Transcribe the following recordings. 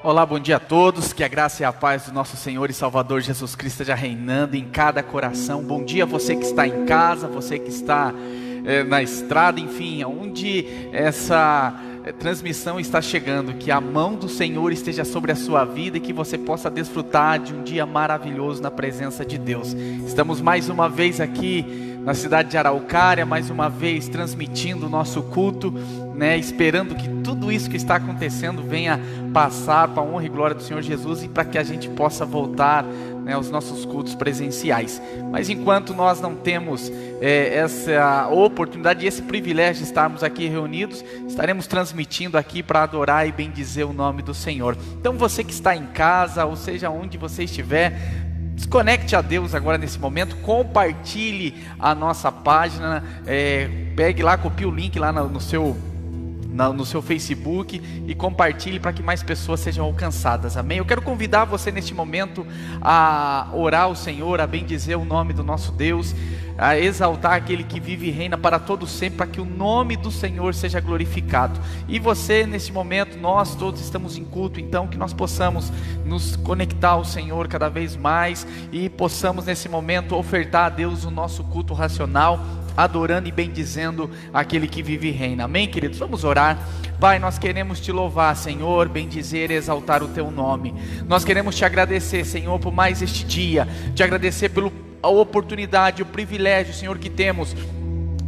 Olá, bom dia a todos, que a graça e a paz do nosso Senhor e Salvador Jesus Cristo esteja reinando em cada coração. Bom dia a você que está em casa, você que está na estrada, enfim, onde essa transmissão está chegando, que a mão do Senhor esteja sobre a sua vida e que você possa desfrutar de um dia maravilhoso na presença de Deus. Estamos mais uma vez aqui na cidade de Araucária, mais uma vez transmitindo o nosso culto, esperando que tudo isso que está acontecendo venha passar para a honra e glória do Senhor Jesus e para que a gente possa voltar aos nossos cultos presenciais. Mas enquanto nós não temos essa oportunidade e esse privilégio de estarmos aqui reunidos, estaremos transmitindo aqui para adorar e bendizer o nome do Senhor. Então você que está em casa, ou seja, onde você estiver, desconecte a Deus agora nesse momento, compartilhe a nossa página, pegue lá, copie o link lá no seu Facebook e compartilhe para que mais pessoas sejam alcançadas, amém? Eu quero convidar você neste momento a orar ao Senhor, a bendizer o nome do nosso Deus, a exaltar aquele que vive e reina para todo sempre, para que o nome do Senhor seja glorificado. E você neste momento, nós todos estamos em culto, então que nós possamos nos conectar ao Senhor cada vez mais e possamos nesse momento ofertar a Deus o nosso culto racional, adorando e bendizendo aquele que vive e reina, amém, queridos? Vamos orar. Pai, nós queremos te louvar, Senhor, bendizer e exaltar o teu nome. Nós queremos te agradecer, Senhor, por mais este dia, te agradecer pela oportunidade, o privilégio, Senhor, que temos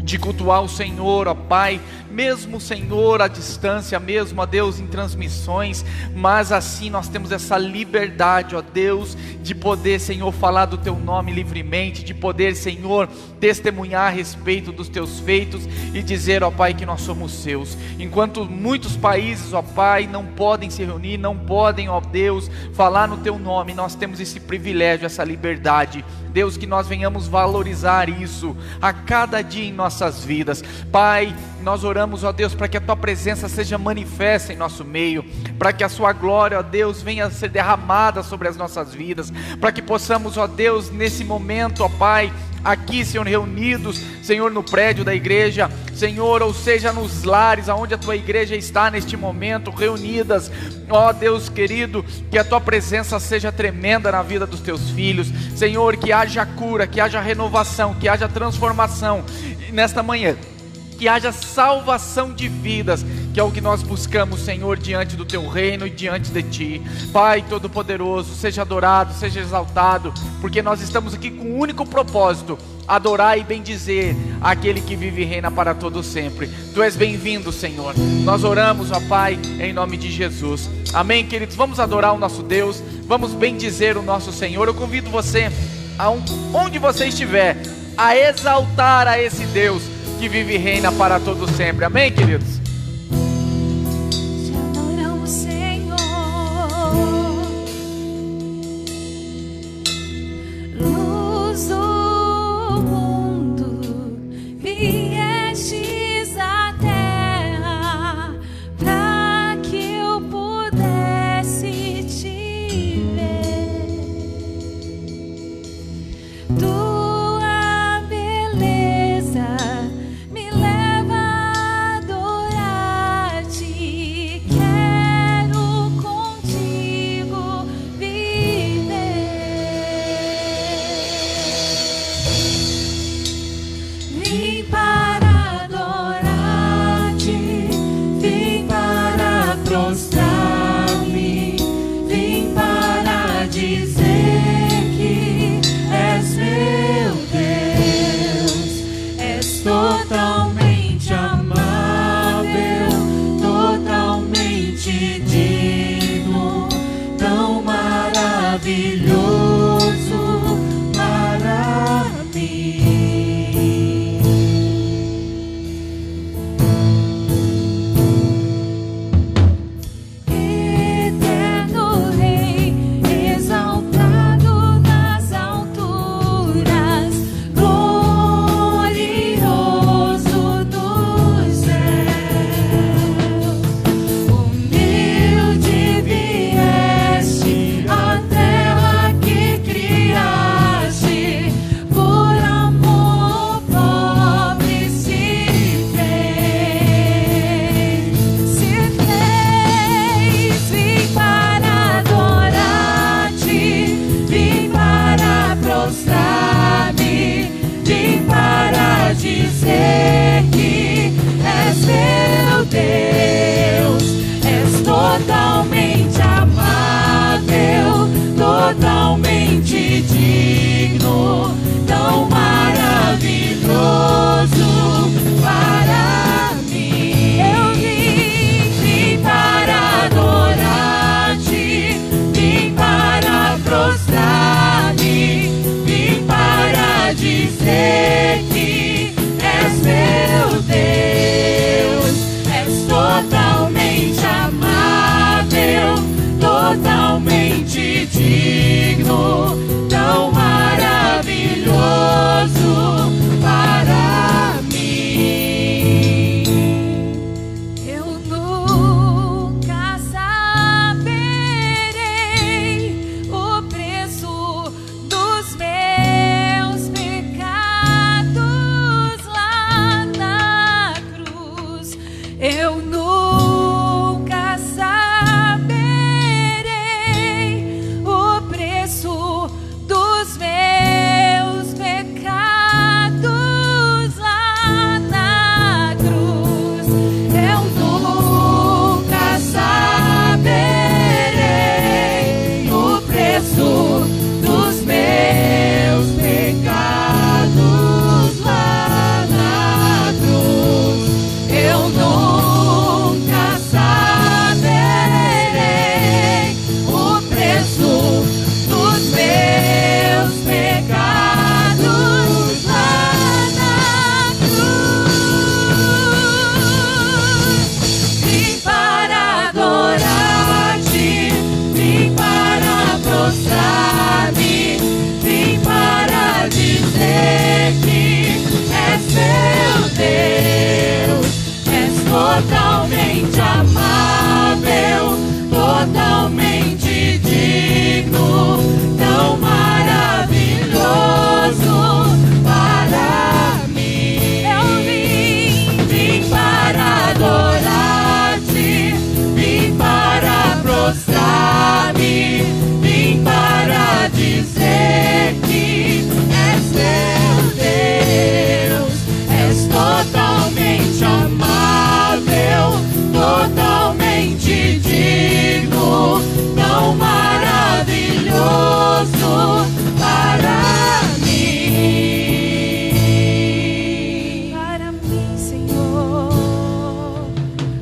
de cultuar o Senhor, ó Pai, mesmo, Senhor, à distância, mesmo, ó Deus, em transmissões, mas assim nós temos essa liberdade, ó Deus, de poder, Senhor, falar do Teu nome livremente, de poder, Senhor, testemunhar a respeito dos Teus feitos e dizer, ó Pai, que nós somos Seus. Enquanto muitos países, ó Pai, não podem se reunir, não podem, ó Deus, falar no Teu nome, nós temos esse privilégio, essa liberdade. Deus, que nós venhamos valorizar isso a cada dia em nossas vidas. Pai, nós oramos, ó Deus, para que a Tua presença seja manifesta em nosso meio, para que a Sua glória, ó Deus, venha a ser derramada sobre as nossas vidas, para que possamos, ó Deus, nesse momento, ó Pai, aqui, Senhor, reunidos, Senhor, no prédio da igreja, Senhor, ou seja, nos lares, aonde a Tua igreja está neste momento, reunidas, ó Deus querido, que a Tua presença seja tremenda na vida dos Teus filhos, Senhor, que haja cura, que haja renovação, que haja transformação, e nesta manhã, que haja salvação de vidas, que é o que nós buscamos, Senhor, diante do Teu reino e diante de Ti. Pai Todo-Poderoso, seja adorado, seja exaltado, porque nós estamos aqui com um único propósito: adorar e bendizer aquele que vive e reina para todo sempre. Tu és bem-vindo, Senhor. Nós oramos, ó Pai, em nome de Jesus. Amém, queridos? Vamos adorar o nosso Deus, vamos bendizer o nosso Senhor. Eu convido você, onde você estiver, a exaltar a esse Deus que vive e reina para todo sempre. Amém, queridos? Te adoramos, Senhor, luz do mundo, viestes à terra para que eu pudesse te ver. Tua beleza me leva a adorar. digno, tão maravilhoso para mim. Eu vim para adorar-te, vim para prostrar-me, vim para dizer que és meu Deus, és totalmente amável, totalmente digno, tão maravilhoso para mim. Eu nunca saberei o preço dos meus pecados lá na cruz. Eu nunca saberei o preço dos meus pecados lá na cruz. Eu nunca saberei o preço dos meus pecados lá na cruz. Eu nunca saberei o preço dos meus pecados lá na cruz. Vim para adorar-te, vim para prostrar-me, vim para dizer que és meu Deus, és totalmente amável, totalmente digno, tão maravilhoso para mim. Eu vim para adorar-te, vim para prostrar-me, vim para dizer que és meu Deus, és totalmente amável, totalmente digno, tão maravilhoso para mim. Para mim, Senhor.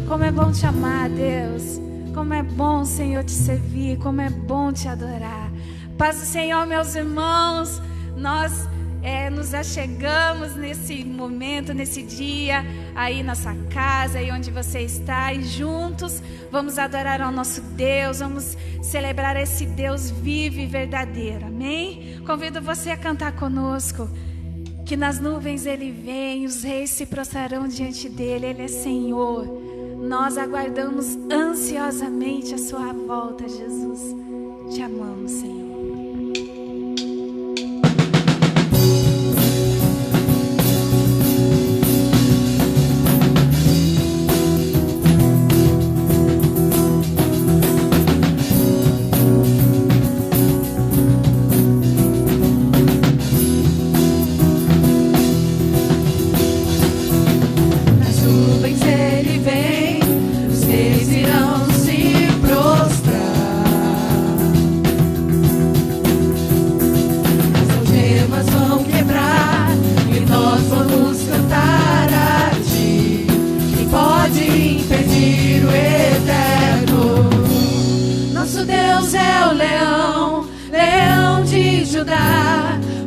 Como é bom te amar, Deus. Como é bom, Senhor, te servir. Como é bom te adorar. Paz do Senhor, meus irmãos. Nós nos achegamos nesse momento, nesse dia, aí na sua casa, aí onde você está, e juntos vamos adorar ao nosso Deus, vamos celebrar esse Deus vivo e verdadeiro, amém? Convido você a cantar conosco, que nas nuvens Ele vem, os reis se prostrarão diante dEle, Ele é Senhor. Nós aguardamos ansiosamente a sua volta, Jesus. Te amamos, Senhor.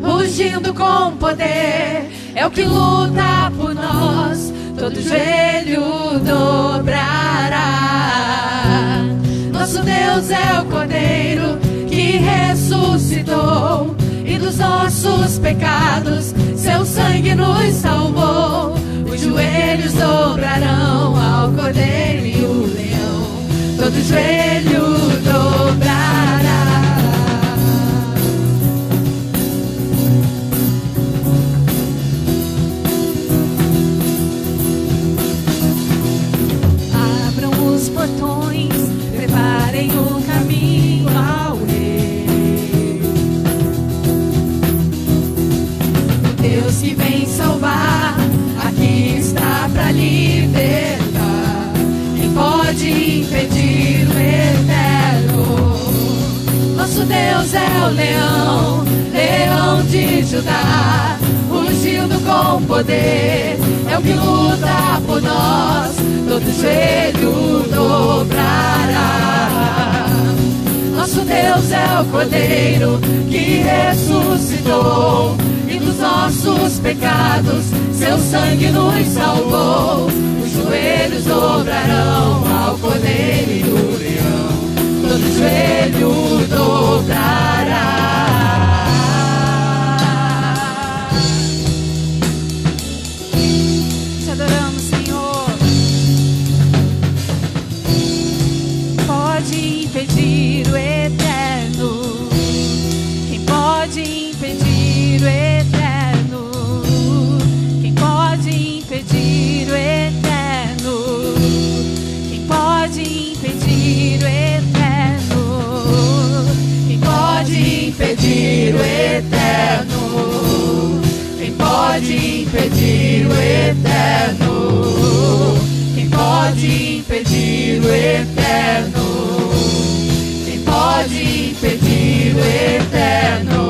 Rugindo com poder, é o que luta por nós, todo joelho dobrará. Nosso Deus é o Cordeiro que ressuscitou, e dos nossos pecados seu sangue nos salvou. Os joelhos dobrarão ao Cordeiro e o leão, todo joelho dobrará. Portões, preparem o caminho ao Rei. O Deus que vem salvar, aqui está pra libertar. Quem pode impedir o eterno? Nosso Deus é o leão, leão de Judá, ungido com poder, é o que luta por nós, todo joelho dobrará. Nosso Deus é o Cordeiro que ressuscitou, e dos nossos pecados seu sangue nos salvou. Os joelhos dobrarão ao Cordeiro e o leão, todo joelho dobrará. Te adoramos, Senhor. Pode impedir o eterno? Quem pode impedir o eterno? Quem pode impedir o eterno? Quem pode impedir o eterno? Quem pode impedir o eterno? Quem pode impedir o eterno? Quem pode impedir o eterno? Quem pode impedir o eterno?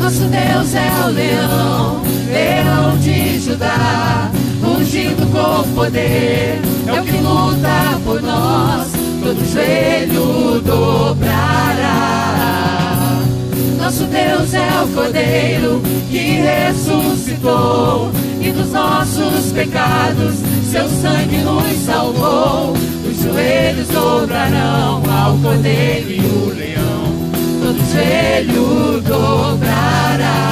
Nosso Deus é o leão, leão de Judá, ungido com poder, é o que luta por nós, todo joelho dobrará. Nosso Deus é o Cordeiro que ressuscitou, e dos nossos pecados seu sangue nos salvou. Os joelhos dobrarão ao Cordeiro e o leão, todo joelho dobrará.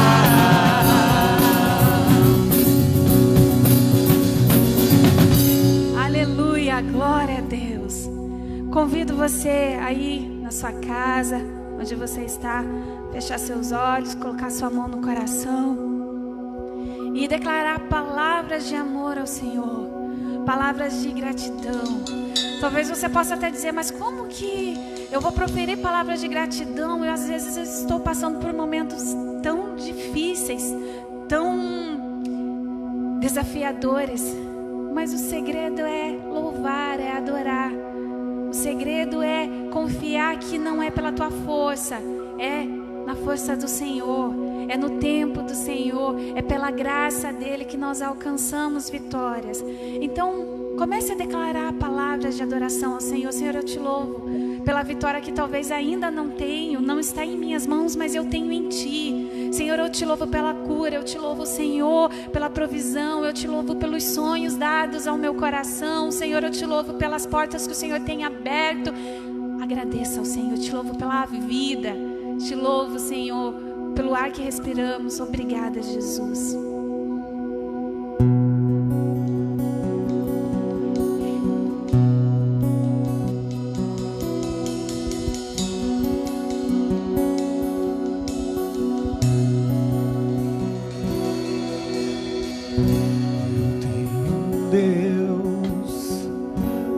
Aleluia, glória a Deus. Convido você aí na sua casa, onde você está, fechar seus olhos, colocar sua mão no coração e declarar palavras de amor ao Senhor, palavras de gratidão. Talvez você possa até dizer, mas como que eu vou proferir palavras de gratidão? Eu às vezes estou passando por momentos tão difíceis, tão desafiadores. Mas o segredo é louvar, é adorar. O segredo é confiar que não é pela tua força, é na força do Senhor, é no tempo do Senhor, é pela graça dele que nós alcançamos vitórias. Então, comece a declarar palavras de adoração ao Senhor. Senhor, eu te louvo pela vitória que talvez ainda não tenho, não está em minhas mãos, mas eu tenho em Ti. Senhor, eu te louvo pela cura, eu te louvo, Senhor, pela provisão, eu te louvo pelos sonhos dados ao meu coração. Senhor, eu te louvo pelas portas que o Senhor tem aberto. Agradeça ao Senhor, eu te louvo pela vida, te louvo, Senhor, pelo ar que respiramos. Obrigada, Jesus. Deus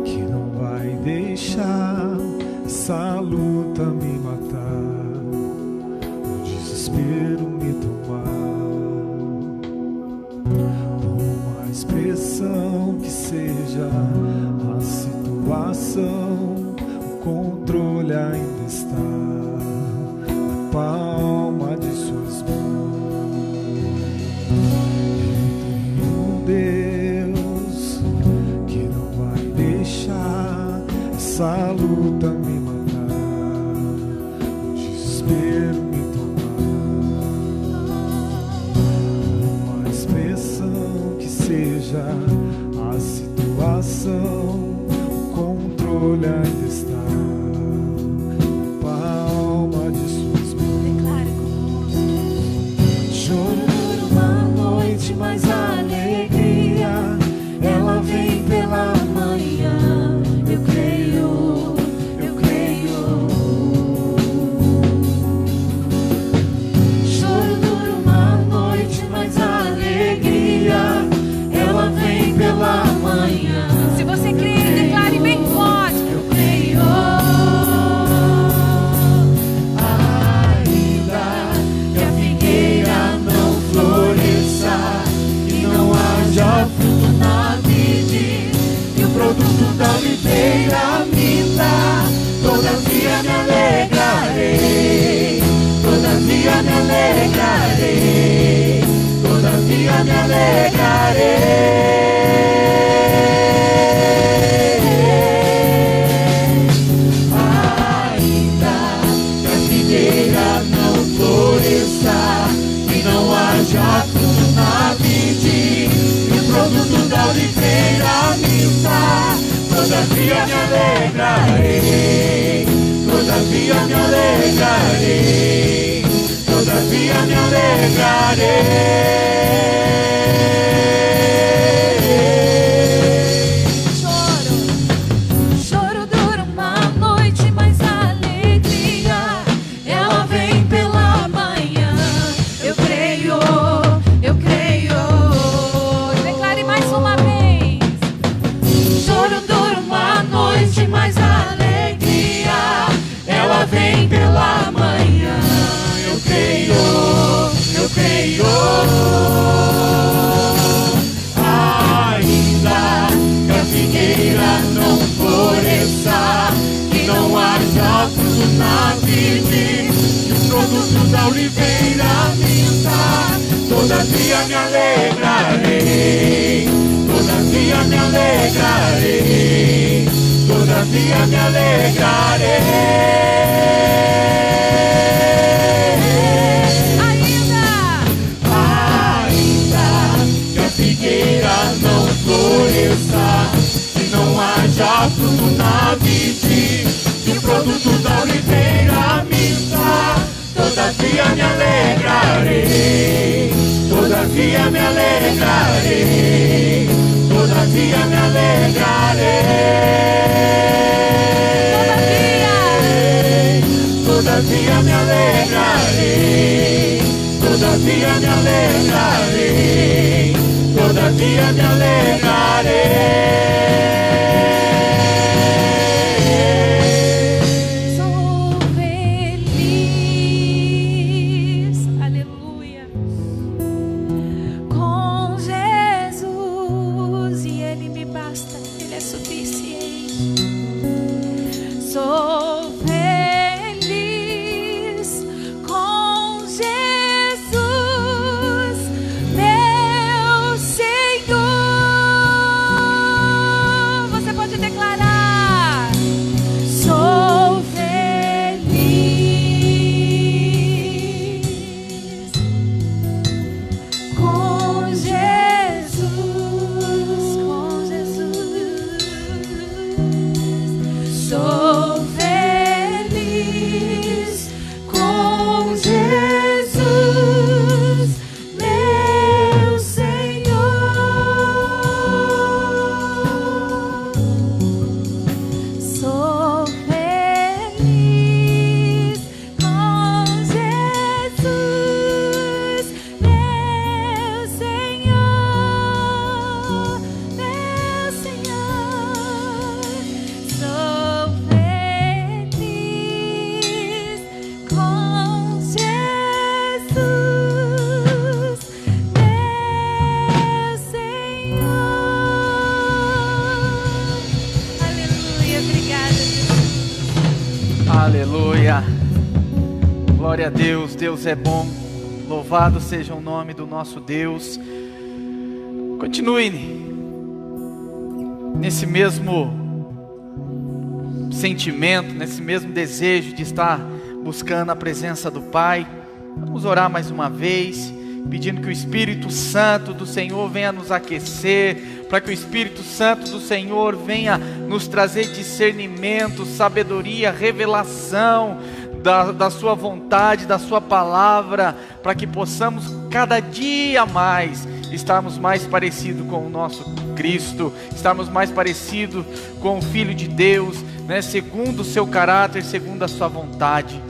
que não vai deixar essa luta me matar, o desespero me tomar. Por mais pressão que seja a situação, o controle ainda está na palma de suas mãos. Essa luta me matar, o desespero me tomar. Por mais pressão que seja a situação, o controle ainda está na palma de suas mãos. Declare conosco. Choro por uma noite, mas a alegria ela vem pela manhã. Eu creio. Choro dura uma noite, mas a alegria ela vem pela manhã. Se você crê, declare bem forte. Eu creio. Ainda que a figueira não floresça e não haja fruto na vide, e o produto da oliveira minta, todavia me alegrarei, todavia me alegrarei, todavia me alegrarei. Choro dura uma noite, mas a alegria ela vem pela manhã. Eu creio, eu creio. Declare mais uma vez. Choro dura uma noite, mas a alegria ela vem pela manhã. Eu creio, eu creio. Ainda que a figueira não floresça, que não haja fruto na vide, que o produto da oliveira minta, todavia me alegrarei, todavia me alegrarei, todavia me alegrarei. Não floresça, que não haja fruto na vide, que o produto da oliveira minta, todavia me alegrarei, todavia me alegrarei, todavia me alegrarei, todavia me alegrarei, todavia me alegrarei, todavia me alegrarei. Sou feliz, aleluia, com Jesus, e Ele me basta, Ele é suficiente. Sou feliz com Jesus, meu Senhor. Você pode declarar: sou feliz com Jesus, com Jesus. Sou feliz com Jesus, meu Senhor. Sou feliz com Jesus, meu Senhor, meu Senhor. Sou feliz com Jesus, meu Senhor. Aleluia, obrigada, Jesus. Aleluia. Glória a Deus, Deus é bom. Louvado seja o nome do nosso Deus. Continue nesse mesmo sentimento, nesse mesmo desejo de estar buscando a presença do Pai. Vamos orar mais uma vez, pedindo que o Espírito Santo do Senhor venha nos aquecer, para que o Espírito Santo do Senhor venha nos trazer discernimento, sabedoria, revelação da sua vontade, da sua palavra, para que possamos cada dia mais estarmos mais parecidos com o nosso Cristo, estarmos mais parecidos com o Filho de Deus, né, segundo o seu caráter, segundo a sua vontade.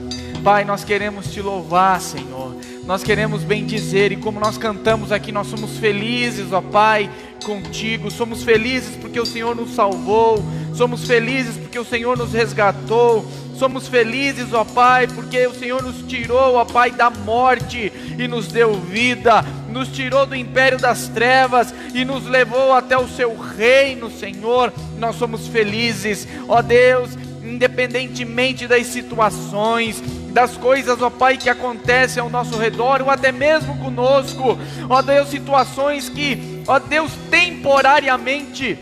Pai, nós queremos te louvar, Senhor. Nós queremos bendizer, e como nós cantamos aqui, nós somos felizes, ó Pai, contigo. Somos felizes porque o Senhor nos salvou. Somos felizes porque o Senhor nos resgatou. Somos felizes, ó Pai, porque o Senhor nos tirou, ó Pai, da morte e nos deu vida. Nos tirou do império das trevas e nos levou até o seu reino, Senhor. Nós somos felizes, ó Deus, independentemente das situações, das coisas, ó Pai, que acontecem ao nosso redor, ou até mesmo conosco, ó Deus, situações que ó Deus, temporariamente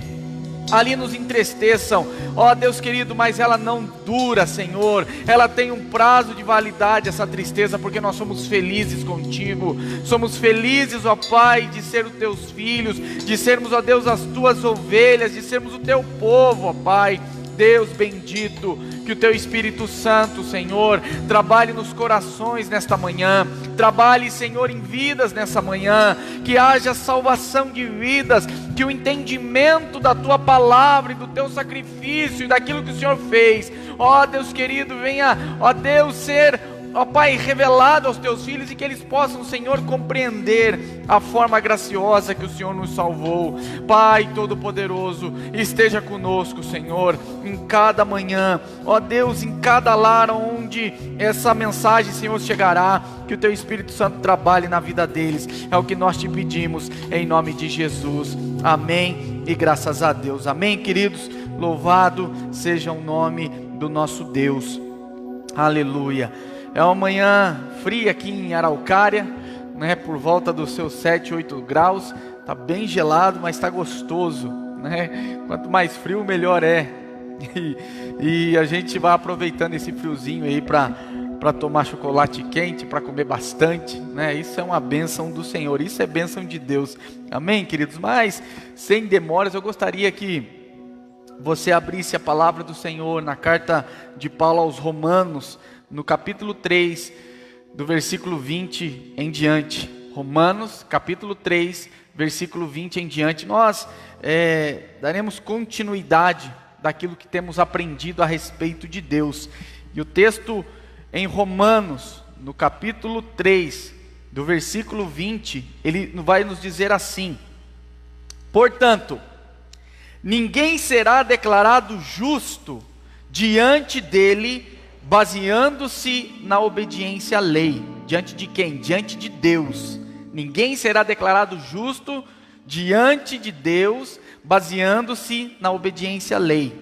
ali nos entristeçam, ó Deus querido, mas ela não dura, Senhor, ela tem um prazo de validade, essa tristeza, porque nós somos felizes contigo, somos felizes, ó Pai, de ser os teus filhos, de sermos, ó Deus, as tuas ovelhas, de sermos o teu povo, ó Pai. Deus bendito, que o teu Espírito Santo, Senhor, trabalhe nos corações nesta manhã, trabalhe, Senhor, em vidas nessa manhã, que haja salvação de vidas, que o entendimento da tua palavra e do teu sacrifício e daquilo que o Senhor fez, ó Deus querido, venha, ó Deus, ser, ó Pai, revelado aos teus filhos, e que eles possam, Senhor, compreender a forma graciosa que o Senhor nos salvou. Pai Todo-Poderoso, esteja conosco, Senhor, em cada manhã, ó Deus, em cada lar onde essa mensagem, Senhor, chegará, que o teu Espírito Santo trabalhe na vida deles, é o que nós te pedimos, em nome de Jesus, amém, e graças a Deus, amém, queridos, louvado seja o nome do nosso Deus, aleluia. É uma manhã fria aqui em Araucária, né, por volta dos seus 7, 8 graus, está bem gelado, mas está gostoso, né? Quanto mais frio, melhor é. E a gente vai aproveitando esse friozinho aí para tomar chocolate quente, para comer bastante, né? Isso é uma bênção do Senhor, isso é bênção de Deus, amém, queridos? Mas, sem demoras, eu gostaria que você abrisse a palavra do Senhor na carta de Paulo aos Romanos, no capítulo 3, do versículo 20 em diante. Romanos, capítulo 3, versículo 20 em diante. Nós daremos continuidade daquilo que temos aprendido a respeito de Deus. E o texto em Romanos, no capítulo 3, do versículo 20, ele vai nos dizer assim: portanto, ninguém será declarado justo diante dele, baseando-se na obediência à lei. Diante de quem? Diante de Deus. Ninguém será declarado justo diante de Deus, baseando-se na obediência à lei.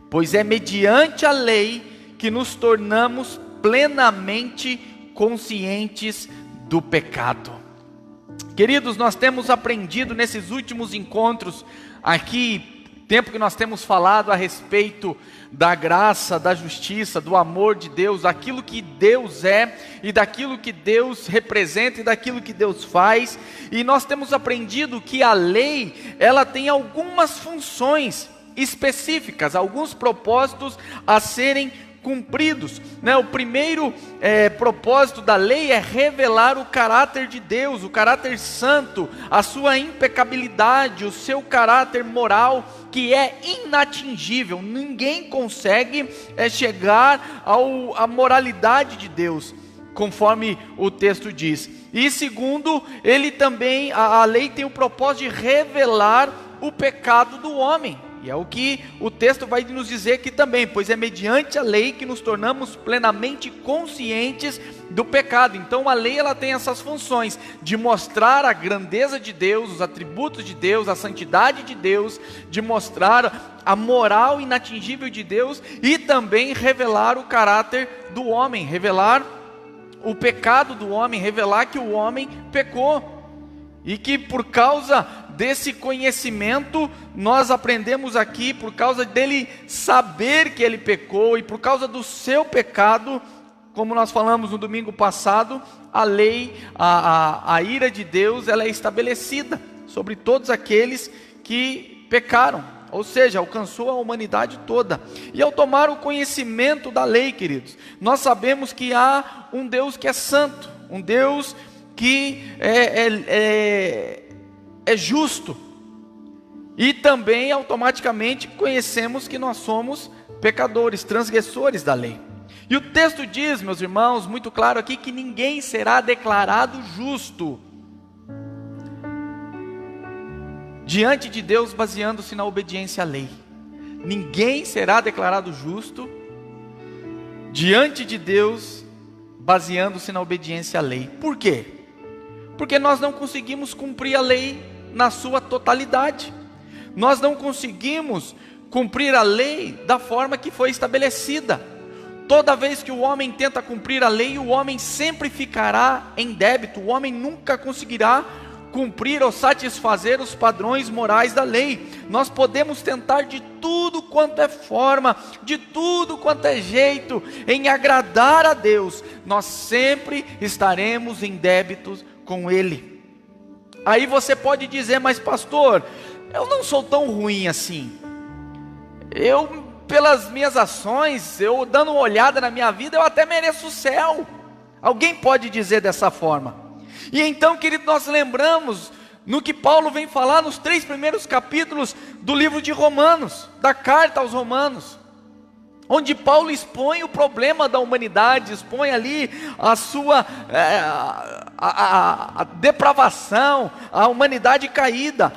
Pois é mediante a lei que nos tornamos plenamente conscientes do pecado. Queridos, nós temos aprendido nesses últimos encontros aqui, tempo que nós temos falado a respeito da graça, da justiça, do amor de Deus, daquilo que Deus é e daquilo que Deus representa e daquilo que Deus faz, e nós temos aprendido que a lei, ela tem algumas funções específicas, alguns propósitos a serem cumpridos, né? O primeiro propósito da lei é revelar o caráter de Deus, o caráter santo, a sua impecabilidade, o seu caráter moral, que é inatingível. Ninguém consegue chegar à moralidade de Deus, conforme o texto diz. E segundo, ele também, a lei tem o propósito de revelar o pecado do homem. E é o que o texto vai nos dizer aqui também, pois é mediante a lei que nos tornamos plenamente conscientes do pecado. Então a lei, ela tem essas funções de mostrar a grandeza de Deus, os atributos de Deus, a santidade de Deus, de mostrar a moral inatingível de Deus e também revelar o caráter do homem, revelar o pecado do homem, revelar que o homem pecou. E que por causa desse conhecimento, nós aprendemos aqui, por causa dele saber que ele pecou, e por causa do seu pecado, como nós falamos no domingo passado, a lei, a ira de Deus, ela é estabelecida sobre todos aqueles que pecaram, ou seja, alcançou a humanidade toda. E ao tomar o conhecimento da lei, queridos, nós sabemos que há um Deus que é santo, um Deus que é justo, e também automaticamente conhecemos que nós somos pecadores, transgressores da lei. E o texto diz, meus irmãos, muito claro aqui, que ninguém será declarado justo diante de Deus, baseando-se na obediência à lei. Ninguém será declarado justo diante de Deus, baseando-se na obediência à lei. Por quê? Porque nós não conseguimos cumprir a lei na sua totalidade. Nós não conseguimos cumprir a lei da forma que foi estabelecida. Toda vez que o homem tenta cumprir a lei, o homem sempre ficará em débito. O homem nunca conseguirá cumprir ou satisfazer os padrões morais da lei. Nós podemos tentar de tudo quanto é forma, de tudo quanto é jeito, em agradar a Deus. Nós sempre estaremos em débitos com Ele. Aí você pode dizer, mas pastor, eu não sou tão ruim assim. Pelas minhas ações, eu dando uma olhada na minha vida, eu até mereço o céu. Alguém pode dizer dessa forma. E então, querido, nós lembramos no que Paulo vem falar nos 3 primeiros capítulos do livro de Romanos, da carta aos Romanos, onde Paulo expõe o problema da humanidade, expõe ali a sua a depravação, a humanidade caída,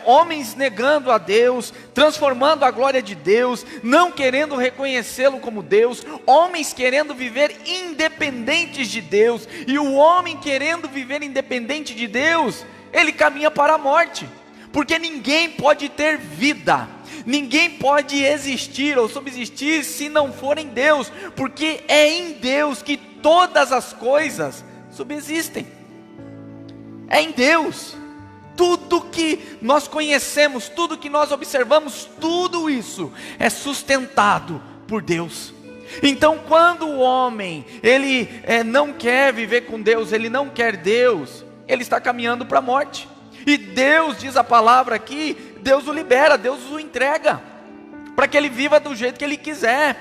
homens negando a Deus, transformando a glória de Deus, não querendo reconhecê-lo como Deus, homens querendo viver independentes de Deus, e o homem querendo viver independente de Deus, ele caminha para a morte, porque ninguém pode ter vida, ninguém pode existir ou subsistir se não for em Deus, porque é em Deus que todas as coisas subsistem, é em Deus. Tudo que nós conhecemos, tudo que nós observamos, tudo isso é sustentado por Deus. Então quando o homem, ele não quer viver com Deus, ele não quer Deus, ele está caminhando para a morte. E Deus, diz a palavra aqui, Deus o libera, Deus o entrega, para que ele viva do jeito que ele quiser.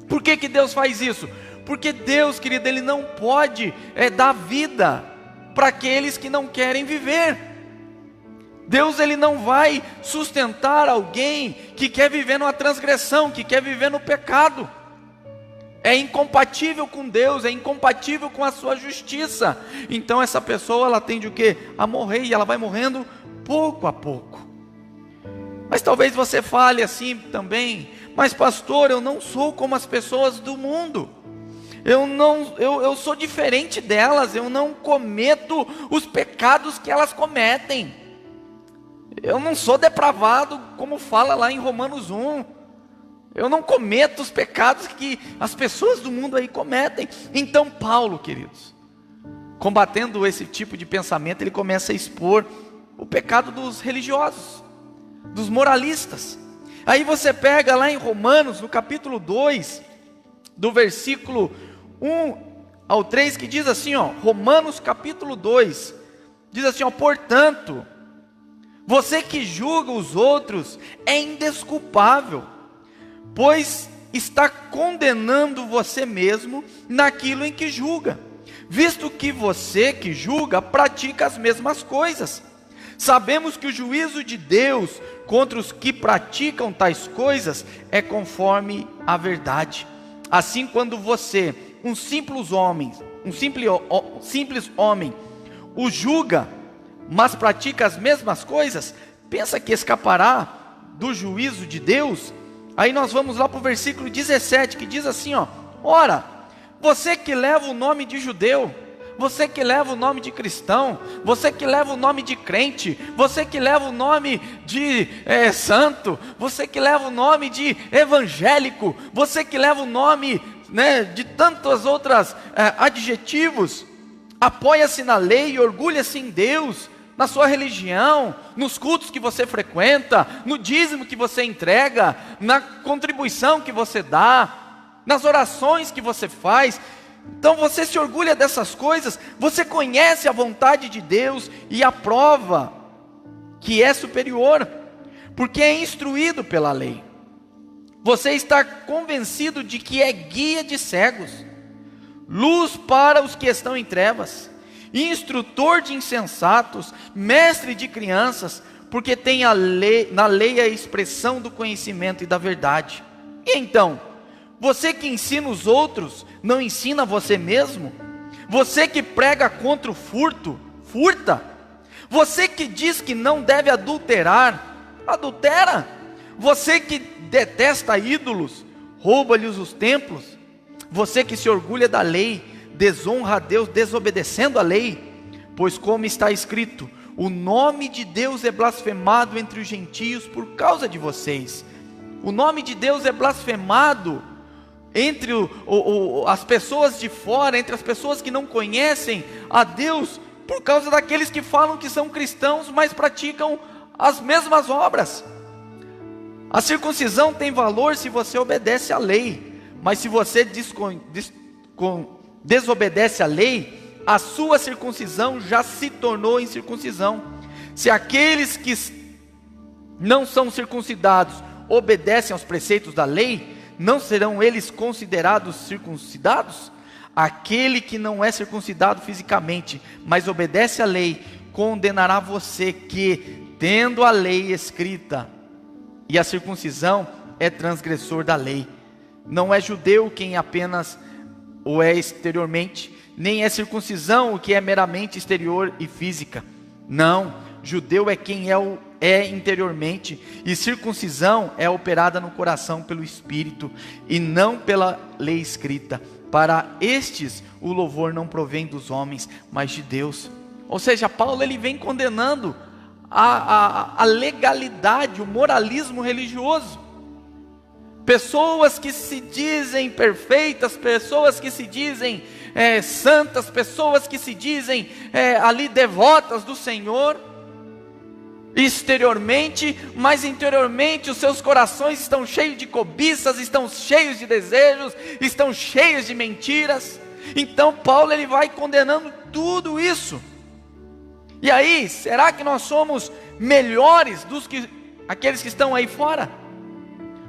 Por que que Deus faz isso? Porque Deus, querido, ele não pode dar vida para aqueles que não querem viver. Deus, ele não vai sustentar alguém que quer viver numa transgressão, que quer viver no pecado. É incompatível com Deus, é incompatível com a sua justiça. Então essa pessoa, ela tende o quê? A morrer, e ela vai morrendo pouco a pouco. Mas talvez você fale assim também, mas pastor, eu não sou como as pessoas do mundo. Eu sou diferente delas, eu não cometo os pecados que elas cometem. Eu não sou depravado, como fala lá em Romanos 1. Eu não cometo os pecados que as pessoas do mundo aí cometem. Então Paulo, queridos, combatendo esse tipo de pensamento, ele começa a expor o pecado dos religiosos, dos moralistas. Aí você pega lá em Romanos, no capítulo 2, do versículo 1 ao 3, que diz assim, Romanos capítulo 2, diz assim, portanto, você que julga os outros é indesculpável, pois está condenando você mesmo naquilo em que julga, visto que você que julga pratica as mesmas coisas. Sabemos que o juízo de Deus contra os que praticam tais coisas é conforme a verdade. Assim, quando você, um simples homem, o julga, mas pratica as mesmas coisas, pensa que escapará do juízo de Deus? Aí nós vamos lá para o versículo 17, que diz assim, ora, você que leva o nome de judeu, você que leva o nome de cristão, você que leva o nome de crente, você que leva o nome de santo, você que leva o nome de evangélico, você que leva o nome de tantas outras adjetivos, apoia-se na lei e orgulha-se em Deus, na sua religião, nos cultos que você frequenta, no dízimo que você entrega, na contribuição que você dá, nas orações que você faz. Então você se orgulha dessas coisas, você conhece a vontade de Deus e aprova que é superior, porque é instruído pela lei. Você está convencido de que é guia de cegos, luz para os que estão em trevas, instrutor de insensatos, mestre de crianças, porque tem na lei a expressão do conhecimento e da verdade. E então, você que ensina os outros, não ensina você mesmo? Você que prega contra o furto, furta? Você que diz que não deve adulterar, adultera? Você que detesta ídolos, rouba-lhes os templos? Você que se orgulha da lei, desonra a Deus desobedecendo a lei? Pois como está escrito, o nome de Deus é blasfemado entre os gentios por causa de vocês. O nome de Deus é blasfemado entre as pessoas de fora, entre as pessoas que não conhecem a Deus, por causa daqueles que falam que são cristãos, mas praticam as mesmas obras. A circuncisão tem valor se você obedece à lei, mas se você desobedece à lei, a sua circuncisão já se tornou incircuncisão. Se aqueles que não são circuncidados obedecem aos preceitos da lei, não serão eles considerados circuncidados? Aquele que não é circuncidado fisicamente, mas obedece à lei, condenará você que, tendo a lei escrita, e a circuncisão é transgressor da lei. Não é judeu quem apenas o é exteriormente, nem é circuncisão o que é meramente exterior e física. Não, judeu é quem é interiormente, e circuncisão é operada no coração pelo Espírito, e não pela lei escrita. Para estes o louvor não provém dos homens, mas de Deus. Ou seja, Paulo ele vem condenando a legalidade, o moralismo religioso. Pessoas que se dizem perfeitas, pessoas que se dizem santas, pessoas que se dizem ali devotas do Senhor, exteriormente, mas interiormente os seus corações estão cheios de cobiças, estão cheios de desejos, estão cheios de mentiras. Então Paulo ele vai condenando tudo isso. E aí, será que nós somos melhores aqueles que estão aí fora?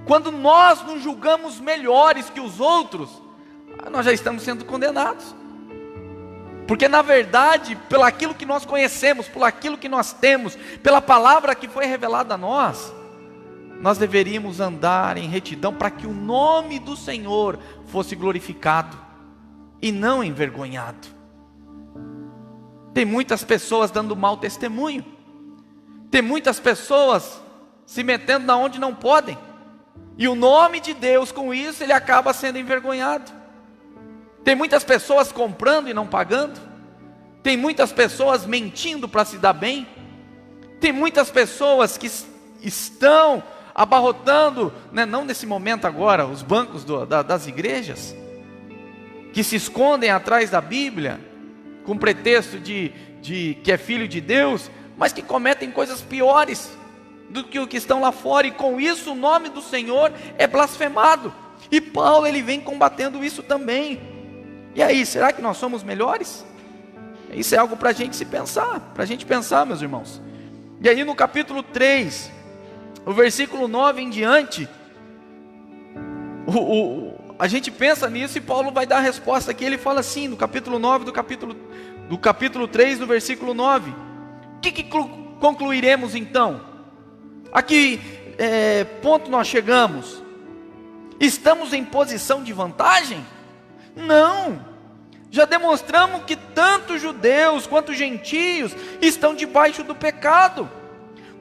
Quando nós nos julgamos melhores que os outros, nós já estamos sendo condenados. Porque na verdade, pelo aquilo que nós conhecemos, por aquilo que nós temos, pela palavra que foi revelada a nós, nós deveríamos andar em retidão para que o nome do Senhor fosse glorificado e não envergonhado. Tem muitas pessoas dando mau testemunho, tem muitas pessoas se metendo na onde não podem, e o nome de Deus com isso ele acaba sendo envergonhado. Tem muitas pessoas comprando e não pagando, tem muitas pessoas mentindo para se dar bem, tem muitas pessoas que estão abarrotando, né, não nesse momento agora, os bancos das igrejas, que se escondem atrás da Bíblia, com pretexto de que é filho de Deus, mas que cometem coisas piores do que o que estão lá fora, e com isso o nome do Senhor é blasfemado. E Paulo ele vem combatendo isso também. E aí, será que nós somos melhores? Isso é algo para a gente pensar, meus irmãos. E aí no capítulo 3, o versículo 9 em diante, a gente pensa nisso e Paulo vai dar a resposta aqui. Ele fala assim, no capítulo 9 do capítulo 3, no versículo 9: o que concluiremos então? A que ponto nós chegamos? Estamos em posição de vantagem? Não, já demonstramos que tanto judeus quanto gentios estão debaixo do pecado.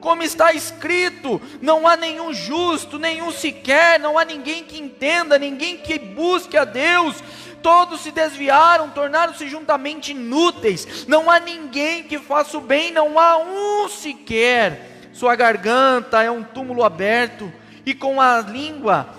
Como está escrito, não há nenhum justo, nenhum sequer, não há ninguém que entenda, ninguém que busque a Deus. Todos se desviaram, tornaram-se juntamente inúteis. Não há ninguém que faça o bem, não há um sequer. Sua garganta é um túmulo aberto, e com a língua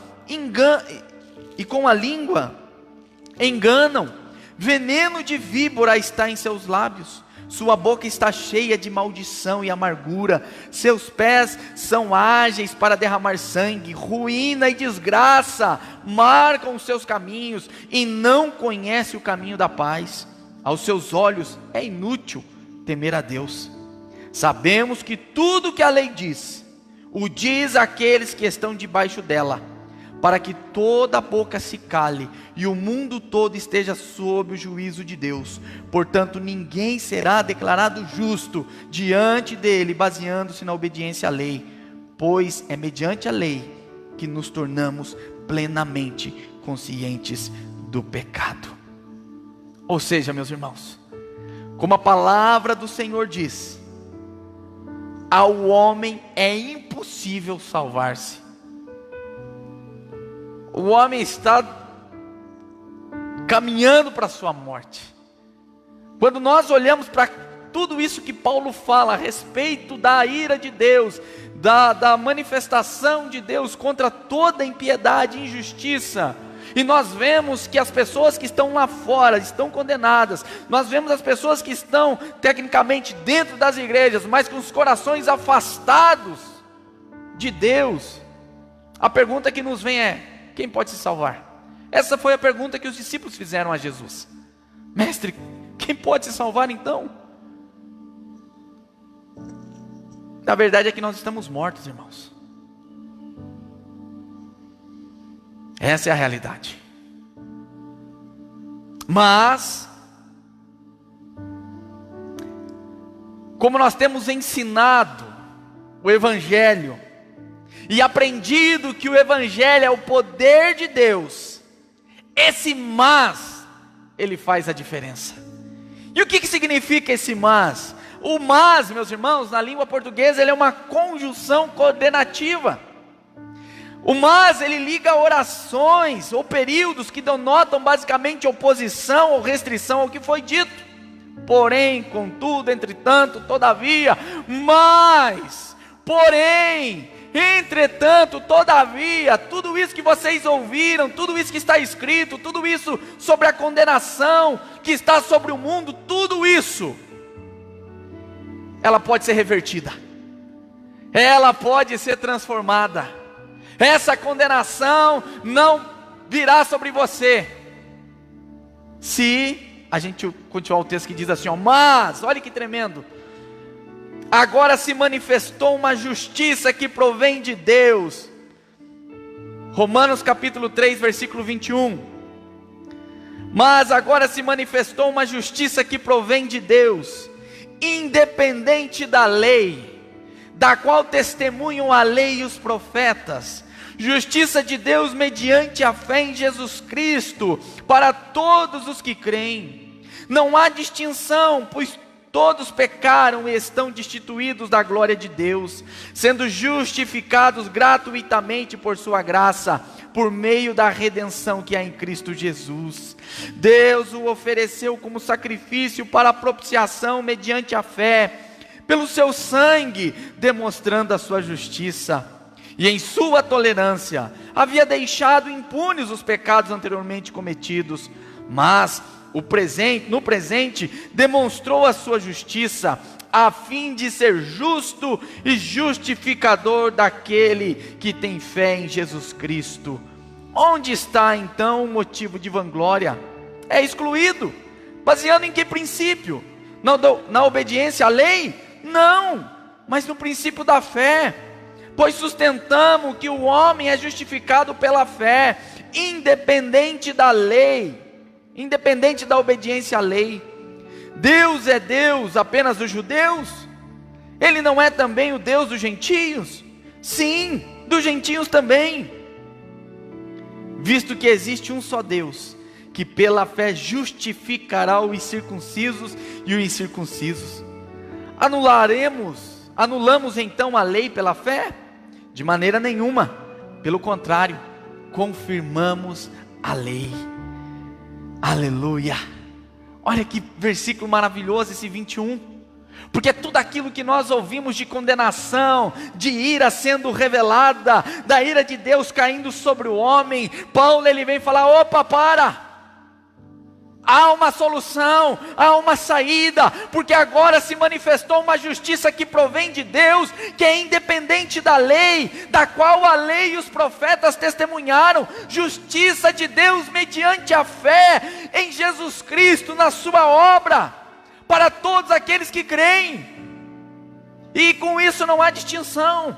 enganam. Veneno de víbora está em seus lábios. Sua boca está cheia de maldição e amargura. Seus pés são ágeis para derramar sangue. Ruína e desgraça marcam os seus caminhos, e não conhece o caminho da paz. Aos seus olhos é inútil temer a Deus. Sabemos que tudo que a lei diz, o diz àqueles que estão debaixo dela, para que toda a boca se cale e o mundo todo esteja sob o juízo de Deus. Portanto, ninguém será declarado justo diante dele, baseando-se na obediência à lei, pois é mediante a lei que nos tornamos plenamente conscientes do pecado. Ou seja, meus irmãos, como a palavra do Senhor diz, ao homem é impossível salvar-se. O homem está caminhando para a sua morte. Quando nós olhamos para tudo isso que Paulo fala a respeito da ira de Deus, da manifestação de Deus contra toda impiedade e injustiça, E nós vemos que as pessoas que estão lá fora estão condenadas. Nós vemos as pessoas que estão tecnicamente dentro das igrejas, mas com os corações afastados de Deus. A pergunta que nos vem é: quem pode se salvar? Essa foi a pergunta que os discípulos fizeram a Jesus. Mestre, quem pode se salvar então? A verdade é que nós estamos mortos, irmãos. Essa é a realidade. Mas, como nós temos ensinado o Evangelho e aprendido que o Evangelho é o poder de Deus, esse mas, ele faz a diferença. E o que significa esse mas? O mas, meus irmãos, na língua portuguesa, ele é uma conjunção coordenativa. O mas, ele liga orações ou períodos que denotam basicamente oposição ou restrição ao que foi dito. Porém, contudo, entretanto, todavia, mas, porém, entretanto, todavia, tudo isso que vocês ouviram, tudo isso que está escrito, tudo isso sobre a condenação que está sobre o mundo, tudo isso, ela pode ser revertida, ela pode ser transformada. Essa condenação não virá sobre você, se a gente continuar o texto que diz assim, ó, mas, olha que tremendo, agora se manifestou uma justiça que provém de Deus. Romanos capítulo 3, versículo 21. Mas agora se manifestou uma justiça que provém de Deus, independente da lei, da qual testemunham a lei e os profetas. Justiça de Deus mediante a fé em Jesus Cristo, para todos os que creem. Não há distinção, pois todos pecaram e estão destituídos da glória de Deus, sendo justificados gratuitamente por sua graça, por meio da redenção que há em Cristo Jesus. Deus o ofereceu como sacrifício para a propiciação mediante a fé, pelo seu sangue, demonstrando a sua justiça. E em sua tolerância, havia deixado impunes os pecados anteriormente cometidos, mas no presente, demonstrou a sua justiça, a fim de ser justo e justificador daquele que tem fé em Jesus Cristo. Onde está então o motivo de vanglória? É excluído. Baseando em que princípio? Na obediência à lei? Não, mas no princípio da fé. Pois sustentamos que o homem é justificado pela fé, independente da lei, independente da obediência à lei. Deus é Deus apenas dos judeus? Ele não é também o Deus dos gentios? Sim, dos gentios também. Visto que existe um só Deus, que pela fé justificará os circuncisos e os incircuncisos. Anulamos então a lei pela fé? De maneira nenhuma, pelo contrário, confirmamos a lei. Aleluia! Olha que versículo maravilhoso esse 21, porque tudo aquilo que nós ouvimos de condenação, de ira sendo revelada, da ira de Deus caindo sobre o homem, Paulo ele vem falar, opa, para! Há uma solução, há uma saída, porque agora se manifestou uma justiça que provém de Deus, que é independente da lei, da qual a lei e os profetas testemunharam. Justiça de Deus mediante a fé em Jesus Cristo, na sua obra, para todos aqueles que creem. E com isso não há distinção.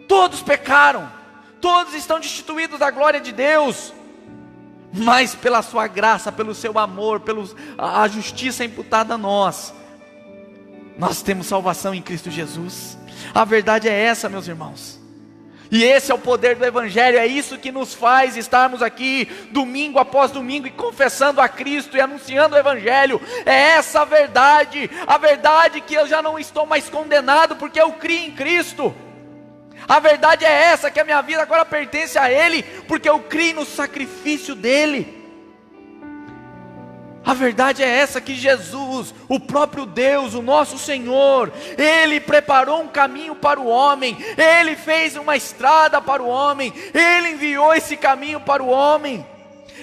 Todos pecaram, todos estão destituídos da glória de Deus. Mas pela sua graça, pelo seu amor, a justiça imputada a nós temos salvação em Cristo Jesus. A verdade é essa, meus irmãos. E esse é o poder do Evangelho, é isso que nos faz estarmos aqui, domingo após domingo, e confessando a Cristo e anunciando o Evangelho. É essa a verdade que eu já não estou mais condenado, porque eu criei em Cristo. A verdade é essa, que a minha vida agora pertence a Ele, porque eu criei no sacrifício dEle. A verdade é essa, que Jesus, o próprio Deus, o nosso Senhor, Ele preparou um caminho para o homem, Ele fez uma estrada para o homem, Ele enviou esse caminho para o homem.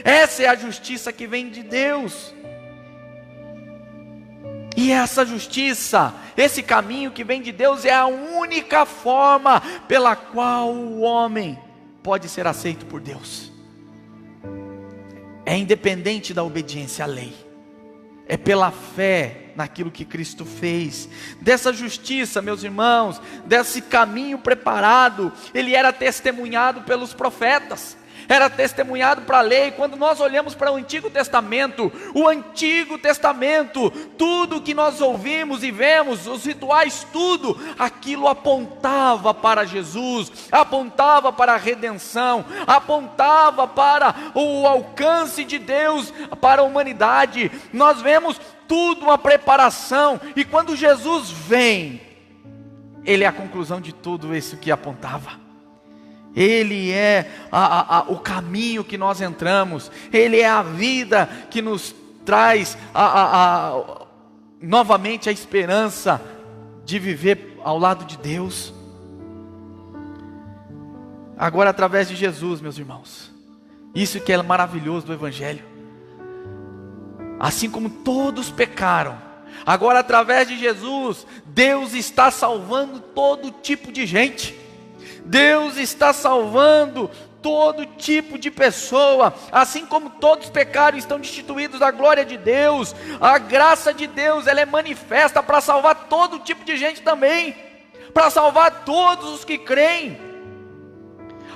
Essa é a justiça que vem de Deus. E essa justiça, esse caminho que vem de Deus é a única forma pela qual o homem pode ser aceito por Deus. É independente da obediência à lei. É pela fé naquilo que Cristo fez. Dessa justiça, meus irmãos, desse caminho preparado, ele era testemunhado pelos profetas. Era testemunhado para a lei. Quando nós olhamos para o Antigo Testamento, tudo que nós ouvimos e vemos, os rituais, tudo, aquilo apontava para Jesus, apontava para a redenção, apontava para o alcance de Deus para a humanidade. Nós vemos tudo uma preparação, e quando Jesus vem, ele é a conclusão de tudo isso que apontava. Ele é o caminho que nós entramos. Ele é a vida que nos traz novamente a esperança de viver ao lado de Deus. Agora, através de Jesus, meus irmãos, isso que é maravilhoso do Evangelho. Assim como todos pecaram, agora através de Jesus, Deus está salvando todo tipo de gente. Deus está salvando todo tipo de pessoa. Assim como todos pecaram e estão destituídos da glória de Deus, a graça de Deus, ela é manifesta para salvar todo tipo de gente também, para salvar todos os que creem.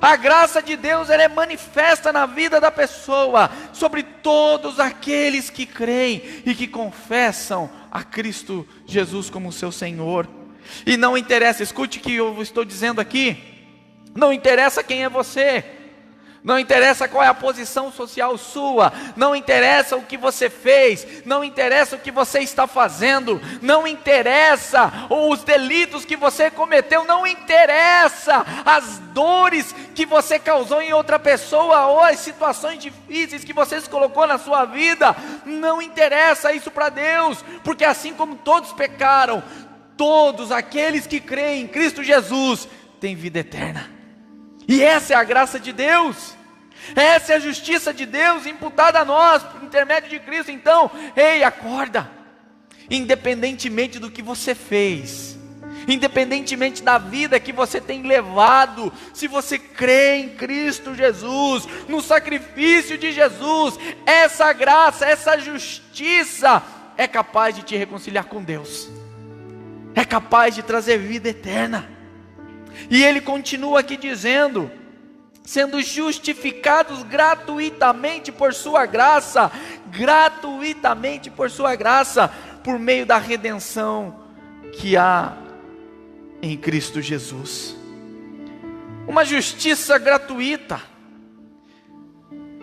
A graça de Deus, ela é manifesta na vida da pessoa, sobre todos aqueles que creem e que confessam a Cristo Jesus como seu Senhor. E não interessa, escute o que eu estou dizendo aqui, não interessa quem é você, não interessa qual é a posição social sua, não interessa o que você fez, não interessa o que você está fazendo, não interessa os delitos que você cometeu, não interessa as dores que você causou em outra pessoa, ou as situações difíceis que você se colocou na sua vida, não interessa isso para Deus, porque assim como todos pecaram, todos aqueles que creem em Cristo Jesus têm vida eterna. E essa é a graça de Deus, essa é a justiça de Deus imputada a nós, por intermédio de Cristo. Então, ei, acorda, independentemente do que você fez, independentemente da vida que você tem levado, se você crê em Cristo Jesus, no sacrifício de Jesus, essa graça, essa justiça é capaz de te reconciliar com Deus, é capaz de trazer vida eterna. E ele continua aqui dizendo, sendo justificados gratuitamente por sua graça, por meio da redenção que há em Cristo Jesus. Uma justiça gratuita,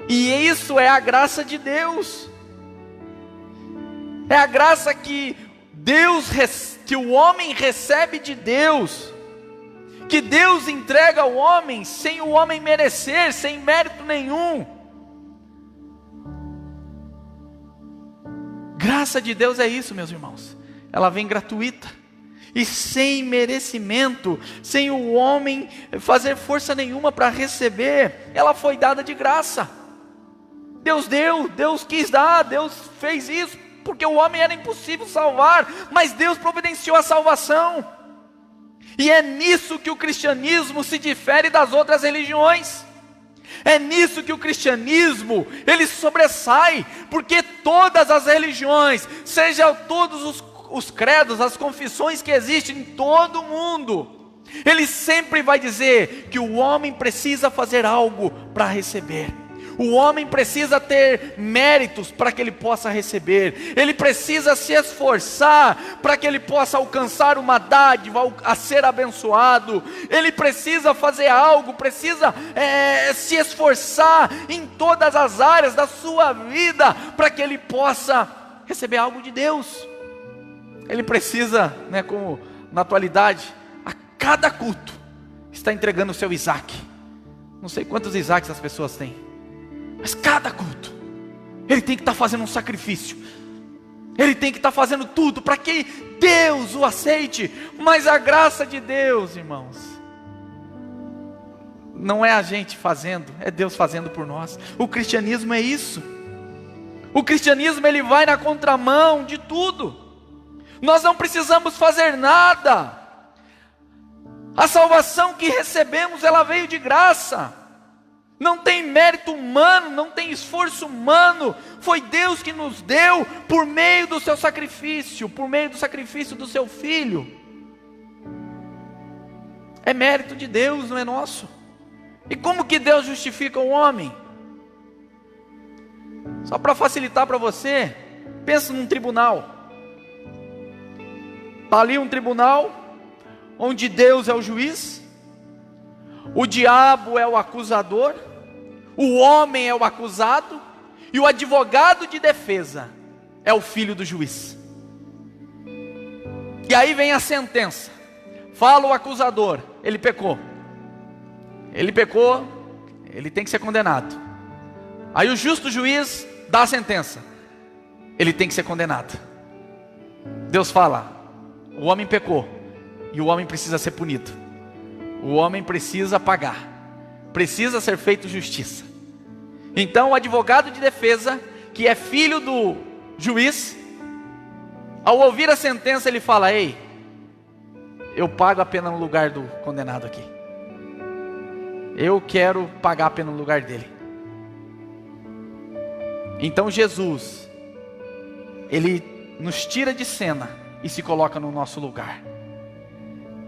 e isso é a graça de Deus, é a graça que que o homem recebe de Deus, que Deus entrega ao homem, sem o homem merecer, sem mérito nenhum. Graça de Deus é isso, meus irmãos, ela vem gratuita, e sem merecimento, sem o homem fazer força nenhuma para receber, ela foi dada de graça. Deus deu, Deus quis dar, Deus fez isso, porque o homem era impossível salvar, mas Deus providenciou a salvação. E é nisso que o cristianismo se difere das outras religiões. É nisso que o cristianismo, ele sobressai, porque todas as religiões, seja todos os credos, as confissões que existem em todo o mundo, ele sempre vai dizer que o homem precisa fazer algo para receber. O homem precisa ter méritos para que ele possa receber. Ele precisa se esforçar para que ele possa alcançar uma dádiva, a ser abençoado. Ele precisa fazer algo, precisa se esforçar em todas as áreas da sua vida para que ele possa receber algo de Deus. Ele precisa, como na atualidade, a cada culto está entregando o seu Isaac. Não sei quantos Isaacs as pessoas têm, mas cada culto, ele tem que estar fazendo um sacrifício, ele tem que estar fazendo tudo para que Deus o aceite. Mas a graça de Deus, irmãos, não é a gente fazendo, é Deus fazendo por nós. O cristianismo é isso. O cristianismo, ele vai na contramão de tudo. Nós não precisamos fazer nada. A salvação que recebemos, ela veio de graça. Não tem mérito humano, não tem esforço humano. Foi Deus que nos deu por meio do seu sacrifício, por meio do sacrifício do seu Filho. É mérito de Deus, não é nosso. E como que Deus justifica o homem? Só para facilitar para você, pensa num tribunal. Está ali um tribunal, onde Deus é o juiz, o diabo é o acusador, o homem é o acusado, e o advogado de defesa é o filho do juiz. E aí vem a sentença. Fala o acusador, ele pecou, ele tem que ser condenado. Aí o justo juiz dá a sentença, ele tem que ser condenado. Deus fala, o homem pecou, e o homem precisa ser punido, o homem precisa pagar, precisa ser feito justiça. Então o advogado de defesa, que é filho do juiz, ao ouvir a sentença ele fala, ei, eu pago a pena no lugar do condenado aqui, eu quero pagar a pena no lugar dele. Então Jesus, ele nos tira de cena e se coloca no nosso lugar.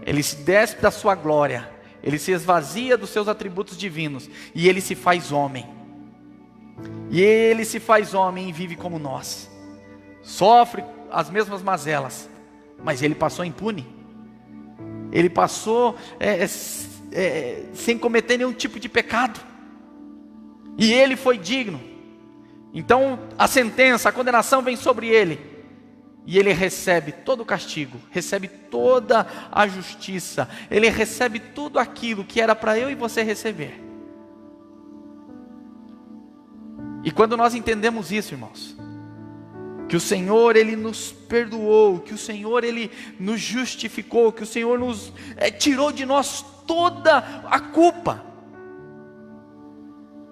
Ele se despe da sua glória, ele se esvazia dos seus atributos divinos, e ele se faz homem. E ele se faz homem e vive como nós. Sofre as mesmas mazelas, mas ele passou impune. Ele passou sem cometer nenhum tipo de pecado. E ele foi digno. Então a sentença, a condenação vem sobre ele. E ele recebe todo o castigo, recebe toda a justiça. Ele recebe tudo aquilo que era para eu e você receber. E quando nós entendemos isso, irmãos, que o Senhor, ele nos perdoou, que o Senhor, ele nos justificou, que o Senhor nos tirou de nós toda a culpa.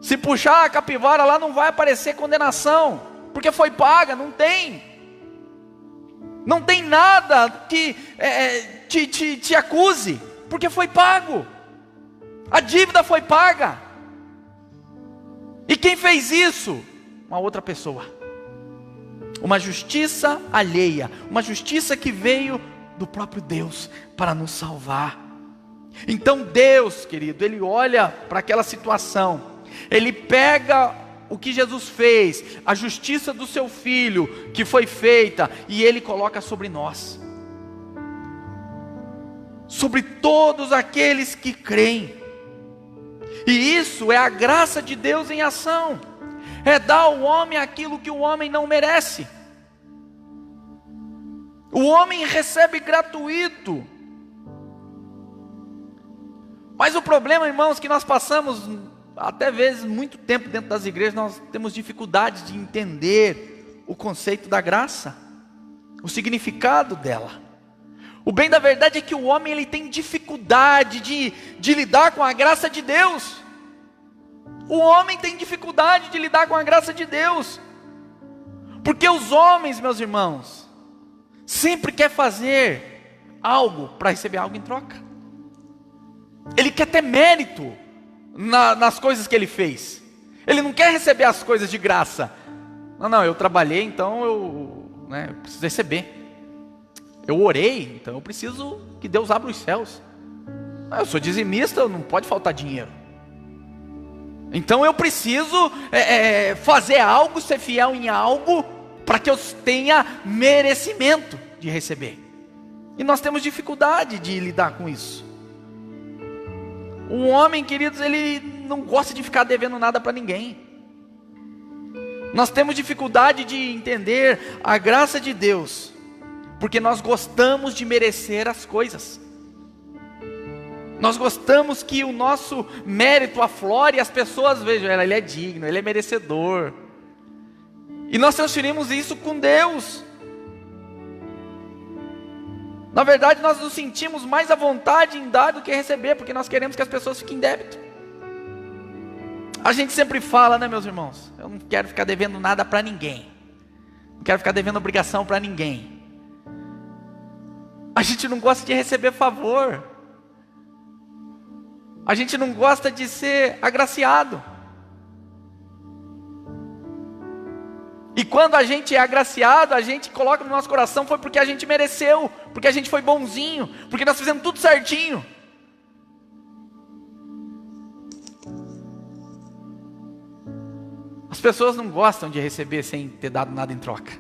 Se puxar a capivara lá, não vai aparecer condenação, porque foi paga. Não tem nada que te acuse, porque foi pago. A dívida foi paga. E quem fez isso? Uma outra pessoa. Uma justiça alheia, uma justiça que veio do próprio Deus para nos salvar. Então Deus, querido, ele olha para aquela situação, ele pega o que Jesus fez, a justiça do seu Filho que foi feita, e ele coloca sobre nós, sobre todos aqueles que creem. E isso é a graça de Deus em ação. É dar ao homem aquilo que o homem não merece. O homem recebe gratuito. Mas o problema, irmãos, que nós passamos até vezes muito tempo dentro das igrejas, nós temos dificuldade de entender o conceito da graça, o significado dela. O bem da verdade é que o homem, ele tem dificuldade de lidar com a graça de Deus. O homem tem dificuldade de lidar com a graça de Deus, porque os homens, meus irmãos, sempre quer fazer algo para receber algo em troca. Ele quer ter mérito nas coisas que ele fez. Ele não quer receber as coisas de graça. Não, eu trabalhei, então eu preciso receber. Eu orei, então eu preciso que Deus abra os céus. Eu sou dizimista, não pode faltar dinheiro. Então eu preciso fazer algo, ser fiel em algo, para que eu tenha merecimento de receber. E nós temos dificuldade de lidar com isso. Um homem, queridos, ele não gosta de ficar devendo nada para ninguém. Nós temos dificuldade de entender a graça de Deus, porque nós gostamos de merecer as coisas. Nós gostamos que o nosso mérito aflore e as pessoas vejam, ele é digno, ele é merecedor. E nós transferimos isso com Deus. Na verdade, nós nos sentimos mais à vontade em dar do que receber, porque nós queremos que as pessoas fiquem em débito. A gente sempre fala, né, meus irmãos? Eu não quero ficar devendo nada para ninguém. Não quero ficar devendo obrigação para ninguém. A gente não gosta de receber favor. A gente não gosta de ser agraciado. E quando a gente é agraciado, a gente coloca no nosso coração, foi porque a gente mereceu, porque a gente foi bonzinho, porque nós fizemos tudo certinho. As pessoas não gostam de receber sem ter dado nada em troca.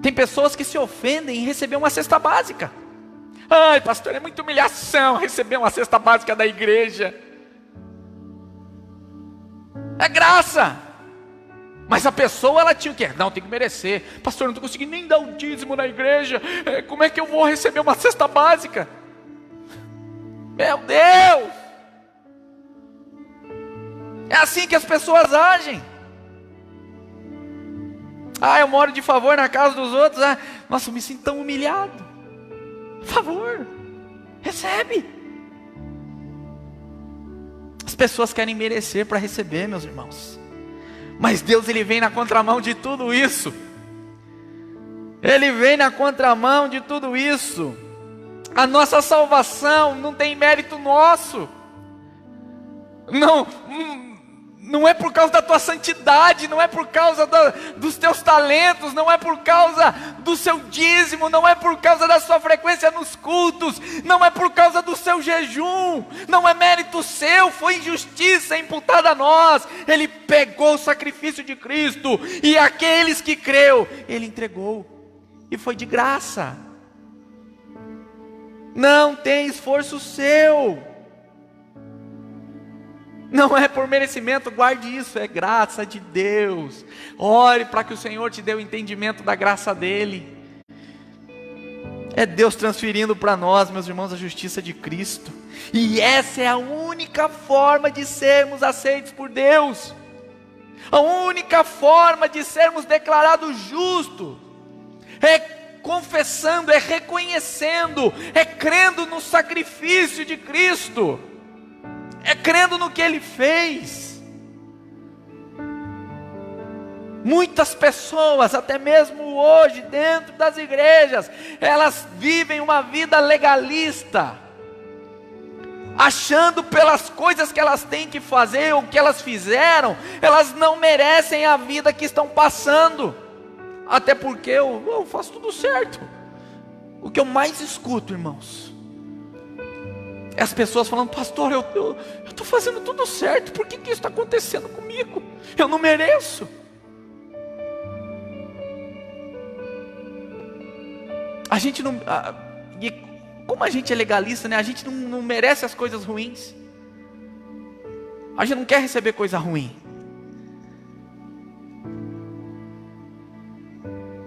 Tem pessoas que se ofendem em receber uma cesta básica. Ai, pastor, é muita humilhação receber uma cesta básica da igreja. É graça. Mas a pessoa, ela tinha o quê? Não, tem que merecer. Pastor, eu não estou conseguindo nem dar o dízimo na igreja. Como é que eu vou receber uma cesta básica? Meu Deus! É assim que as pessoas agem. Ah, eu moro de favor na casa dos outros. Ah, nossa, eu me sinto tão humilhado. Favor, recebe. As pessoas querem merecer para receber, meus irmãos. Mas Deus, Ele vem na contramão de tudo isso. Ele vem na contramão de tudo isso. A nossa salvação não tem mérito nosso. Não é por causa da tua santidade, não é por causa dos teus talentos, não é por causa do seu dízimo, não é por causa da sua frequência nos cultos, não é por causa do seu jejum, não é mérito seu, foi injustiça imputada a nós. Ele pegou o sacrifício de Cristo e aqueles que creu, Ele entregou e foi de graça. Não tem esforço seu. Não é por merecimento, guarde isso, é graça de Deus. Ore para que o Senhor te dê o entendimento da graça dEle. É Deus transferindo para nós, meus irmãos, a justiça de Cristo. E essa é a única forma de sermos aceitos por Deus. A única forma de sermos declarados justos é confessando, é reconhecendo, é crendo no sacrifício de Cristo. É crendo no que Ele fez. Muitas pessoas, até mesmo hoje, dentro das igrejas, elas vivem uma vida legalista, achando pelas coisas que elas têm que fazer, ou que elas fizeram, elas não merecem a vida que estão passando. Até porque eu faço tudo certo. O que eu mais escuto, irmãos, é as pessoas falando: pastor, eu estou fazendo tudo certo, por que isso está acontecendo comigo? Eu não mereço. A gente não... E como a gente é legalista, né? A gente não merece as coisas ruins. A gente não quer receber coisa ruim.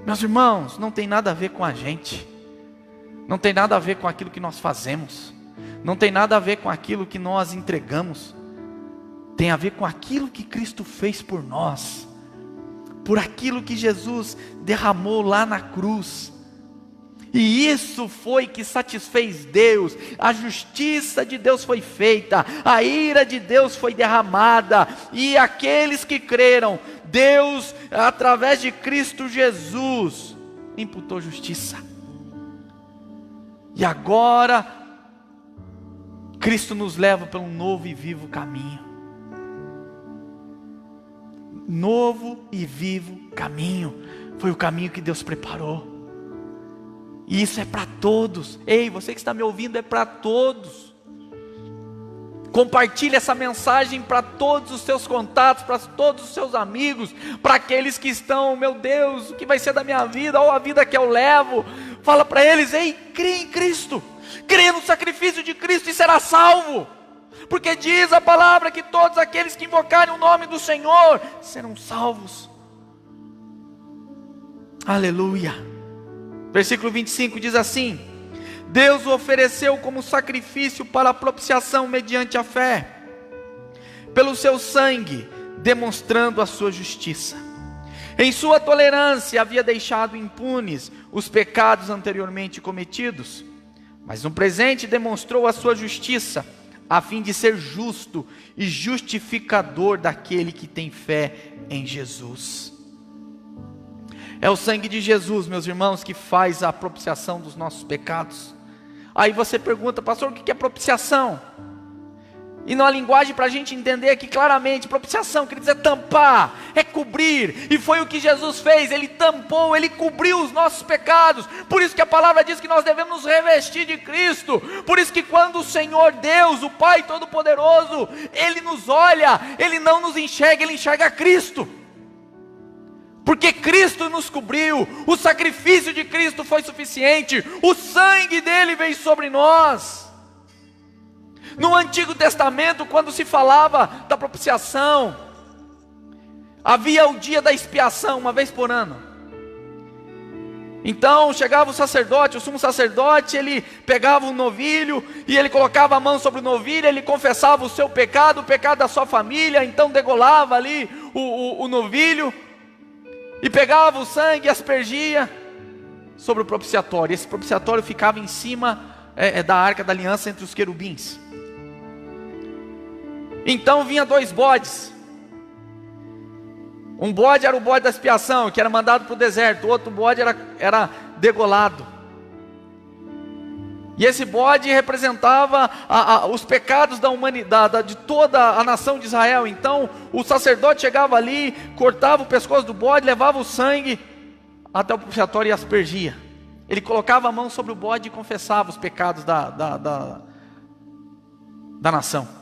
Meus irmãos, não tem nada a ver com a gente. Não tem nada a ver com aquilo que nós fazemos. Não tem nada a ver com aquilo que nós entregamos. Tem a ver com aquilo que Cristo fez por nós. Por aquilo que Jesus derramou lá na cruz. E isso foi que satisfez Deus. A justiça de Deus foi feita. A ira de Deus foi derramada. E aqueles que creram, Deus, através de Cristo Jesus, imputou justiça. E agora Cristo nos leva para um novo e vivo caminho. Novo e vivo caminho. Foi o caminho que Deus preparou. E isso é para todos. Ei, você que está me ouvindo, é para todos. Compartilhe essa mensagem para todos os seus contatos, para todos os seus amigos, para aqueles que estão: meu Deus, o que vai ser da minha vida, ou a vida que eu levo. Fala para eles: ei, crê em Cristo, crê no sacrifício de Cristo e será salvo. Porque diz a palavra que todos aqueles que invocarem o nome do Senhor serão salvos. Aleluia. Versículo 25 diz assim: Deus o ofereceu como sacrifício para a propiciação mediante a fé, pelo seu sangue, demonstrando a sua justiça. Em sua tolerância havia deixado impunes os pecados anteriormente cometidos, mas no presente demonstrou a sua justiça, a fim de ser justo e justificador daquele que tem fé em Jesus. É o sangue de Jesus, meus irmãos, que faz a propiciação dos nossos pecados. Aí você pergunta, pastor, o que é propiciação? E numa linguagem para a gente entender aqui claramente, propiciação quer dizer tampar, é cobrir, e foi o que Jesus fez, Ele tampou, Ele cobriu os nossos pecados. Por isso que a palavra diz que nós devemos nos revestir de Cristo. Por isso que quando o Senhor Deus, o Pai Todo-Poderoso, Ele nos olha, Ele não nos enxerga, Ele enxerga Cristo, porque Cristo nos cobriu, o sacrifício de Cristo foi suficiente, o sangue dele veio sobre nós. No Antigo Testamento, quando se falava da propiciação, havia o dia da expiação, uma vez por ano. Então chegava o sacerdote, o sumo sacerdote, ele pegava um novilho, e ele colocava a mão sobre o novilho, ele confessava o seu pecado, o pecado da sua família, então degolava ali o novilho, e pegava o sangue e aspergia sobre o propiciatório. Esse propiciatório ficava em cima da arca da aliança entre os querubins. Então vinha 2 bodes. Um bode era o bode da expiação, que era mandado para o deserto. O outro bode era degolado. E esse bode representava os pecados da humanidade, de toda a nação de Israel. Então o sacerdote chegava ali, cortava o pescoço do bode, levava o sangue até o propiciatório e aspergia. Ele colocava a mão sobre o bode e confessava os pecados da nação.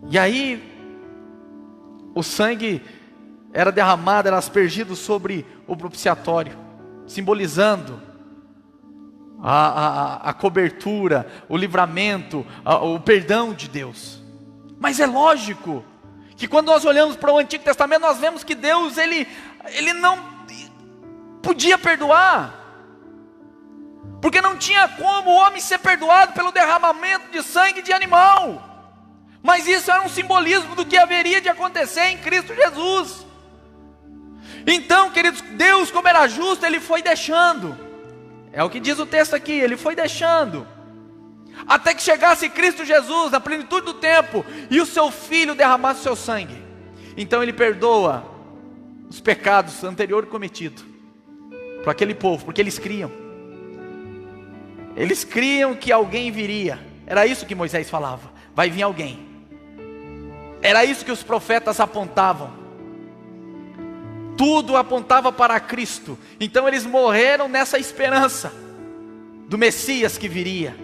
E aí o sangue era derramado, era aspergido sobre o propiciatório, simbolizando a cobertura, o livramento, o perdão de Deus. Mas é lógico que quando nós olhamos para o Antigo Testamento, nós vemos que Deus, ele não podia perdoar, porque não tinha como o homem ser perdoado pelo derramamento de sangue de animal. Mas isso era um simbolismo do que haveria de acontecer em Cristo Jesus. Então, queridos, Deus, como era justo, Ele foi deixando. É o que diz o texto aqui, Ele foi deixando, até que chegasse Cristo Jesus, na plenitude do tempo, e o seu Filho derramasse o seu sangue. Então Ele perdoa os pecados anteriores cometidos para aquele povo, porque eles criam que alguém viria. Era isso que Moisés falava, vai vir alguém. Era isso que os profetas apontavam. Tudo apontava para Cristo. Então eles morreram nessa esperança do Messias que viria.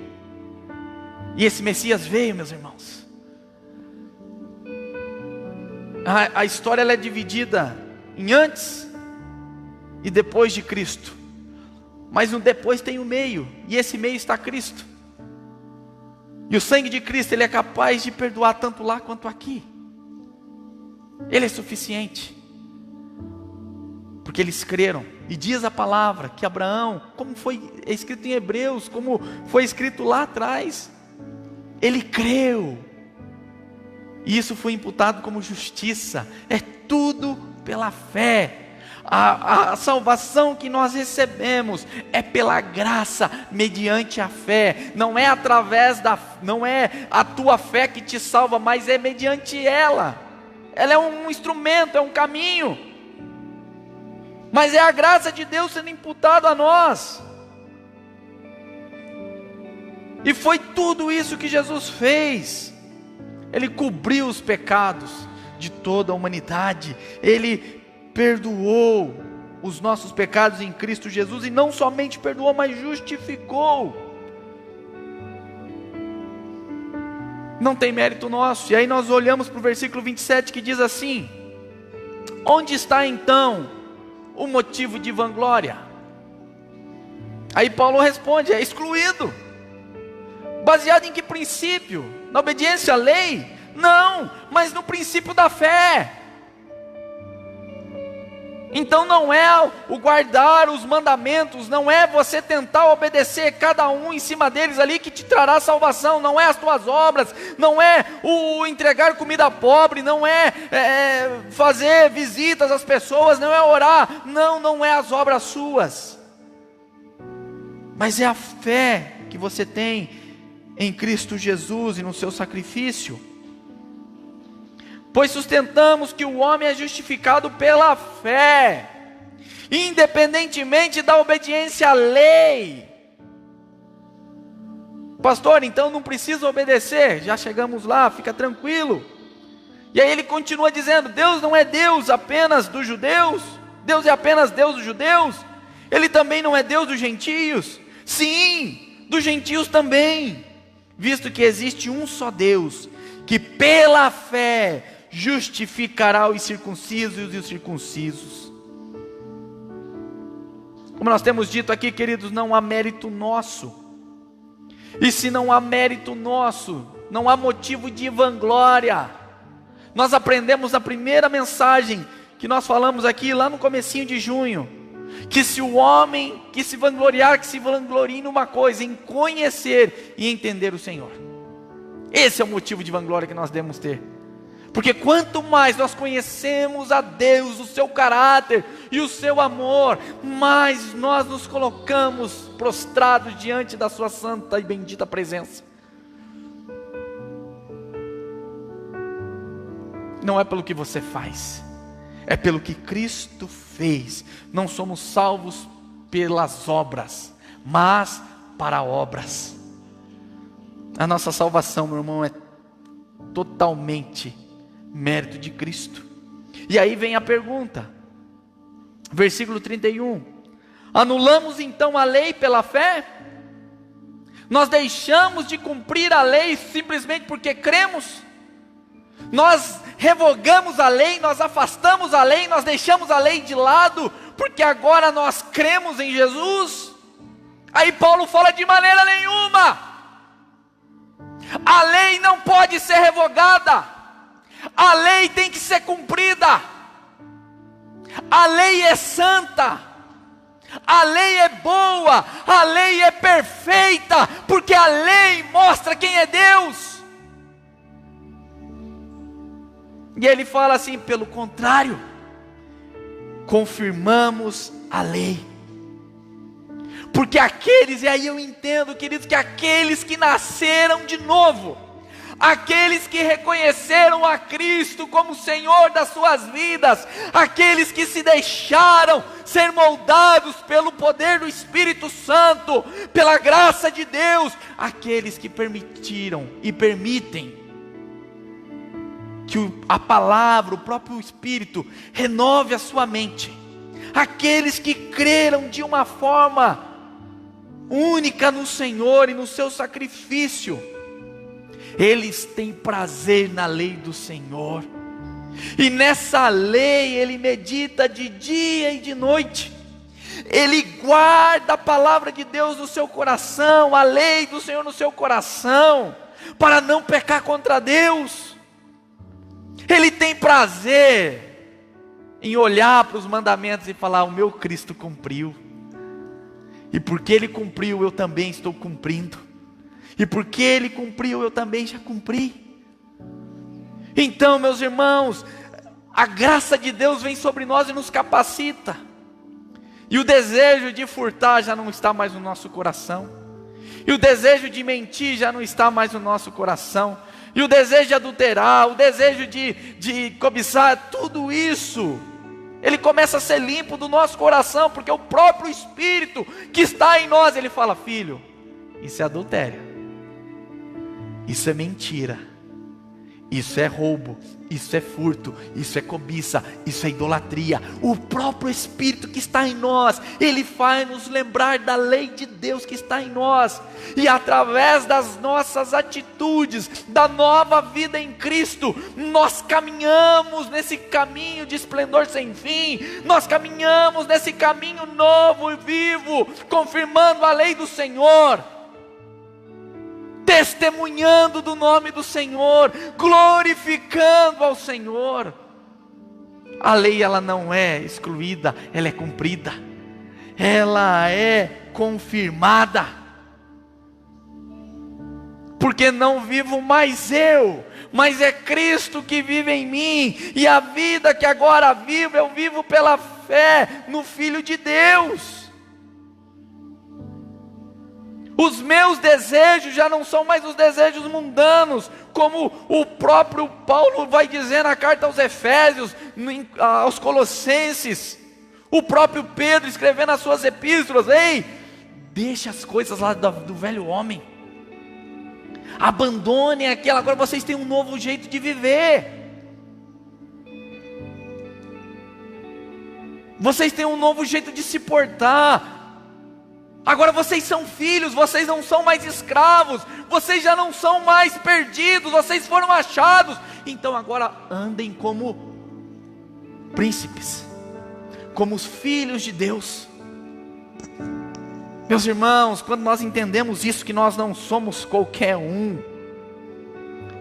E esse Messias veio, meus irmãos. A história ela é dividida em antes e depois de Cristo. Mas no depois tem o meio, e esse meio está Cristo. E o sangue de Cristo, ele é capaz de perdoar tanto lá quanto aqui. Ele é suficiente, porque eles creram. E diz a palavra que Abraão, como foi escrito em Hebreus, como foi escrito lá atrás, ele creu, e isso foi imputado como justiça. É tudo pela fé. A salvação que nós recebemos é pela graça, mediante a fé. Não é não é a tua fé que te salva, mas é mediante ela. Ela é um instrumento, é um caminho, mas é a graça de Deus sendo imputada a nós. E foi tudo isso que Jesus fez. Ele cobriu os pecados de toda a humanidade. Ele perdoou os nossos pecados em Cristo Jesus, e não somente perdoou, mas justificou. Não tem mérito nosso. E aí nós olhamos para o versículo 27 que diz assim: onde está então o motivo de vanglória? Aí Paulo responde: é excluído. Baseado em que princípio? Na obediência à lei? Não, mas no princípio da fé. Então não é o guardar os mandamentos, não é você tentar obedecer cada um em cima deles ali que te trará salvação. Não é as tuas obras, não é o entregar comida pobre, não é fazer visitas às pessoas, não é orar, não é as obras suas. mas é a fé que você tem em Cristo Jesus e no seu sacrifício. Pois sustentamos que o homem é justificado pela fé, independentemente da obediência à lei. Pastor, então não precisa obedecer, já chegamos lá, fica tranquilo. E aí ele continua dizendo, Deus não é Deus apenas dos judeus, Deus é apenas Deus dos judeus, Ele também não é Deus dos gentios, sim, dos gentios também, visto que existe um só Deus, que pela fé justificará os circuncisos e os circuncisos. Como nós temos dito aqui, queridos, não há mérito nosso. E se não há mérito nosso, não há motivo de vanglória. Nós aprendemos na primeira mensagem que nós falamos aqui, lá no comecinho de junho, que se o homem que se vangloriar, que se vanglorie numa coisa, em conhecer e entender o Senhor. Esse é o motivo de vanglória que nós devemos ter. Porque quanto mais nós conhecemos a Deus, o seu caráter e o seu amor, mais nós nos colocamos prostrados diante da sua santa e bendita presença. Não é pelo que você faz, é pelo que Cristo fez. Não somos salvos pelas obras, mas para obras. A nossa salvação, meu irmão, é totalmente mérito de Cristo. E aí vem a pergunta, versículo 31, anulamos então a lei pela fé? Nós deixamos de cumprir a lei simplesmente porque cremos? Nós revogamos a lei, nós afastamos a lei, nós deixamos a lei de lado, porque agora nós cremos em Jesus? Aí Paulo fala, de maneira nenhuma, a lei não pode ser revogada, a lei tem que ser cumprida, a lei é santa, a lei é boa, a lei é perfeita, porque a lei mostra quem é Deus. E ele fala assim, pelo contrário, confirmamos a lei. Porque aqueles, e aí eu entendo, queridos, que aqueles que nasceram de novo, aqueles que reconheceram a Cristo como Senhor das suas vidas, aqueles que se deixaram ser moldados pelo poder do Espírito Santo, pela graça de Deus, aqueles que permitiram e permitem que a palavra, o próprio Espírito, renove a sua mente, aqueles que creram de uma forma única no Senhor e no seu sacrifício, eles têm prazer na lei do Senhor, e nessa lei ele medita de dia e de noite, ele guarda a palavra de Deus no seu coração, a lei do Senhor no seu coração, para não pecar contra Deus. Ele tem prazer em olhar para os mandamentos e falar, o meu Cristo cumpriu, e porque Ele cumpriu, eu também estou cumprindo, e porque Ele cumpriu, eu também já cumpri. Então, meus irmãos, a graça de Deus vem sobre nós e nos capacita, e o desejo de furtar já não está mais no nosso coração, e o desejo de mentir já não está mais no nosso coração, e o desejo de adulterar, o desejo de cobiçar, tudo isso, ele começa a ser limpo do nosso coração, porque o próprio Espírito que está em nós, ele fala, filho, isso é adultério, isso é mentira, isso é roubo, isso é furto, isso é cobiça, isso é idolatria. O próprio Espírito que está em nós, ele faz nos lembrar da lei de Deus que está em nós, e através das nossas atitudes, da nova vida em Cristo, nós caminhamos nesse caminho de esplendor sem fim, nós caminhamos nesse caminho novo e vivo, confirmando a lei do Senhor, testemunhando do nome do Senhor, glorificando ao Senhor. A lei, ela não é excluída, ela é cumprida, ela é confirmada, porque não vivo mais eu, mas é Cristo que vive em mim, e a vida que agora vivo, eu vivo pela fé no Filho de Deus. Os meus desejos já não são mais os desejos mundanos, como o próprio Paulo vai dizer na carta aos Efésios, aos Colossenses, o próprio Pedro escrevendo as suas epístolas. Ei, deixa as coisas lá do velho homem, abandonem aquela, agora vocês têm um novo jeito de viver. Vocês têm um novo jeito de se portar. Agora vocês são filhos, vocês não são mais escravos, vocês já não são mais perdidos, vocês foram achados. Então agora andem como príncipes, como os filhos de Deus. Meus irmãos, quando nós entendemos isso, que nós não somos qualquer um,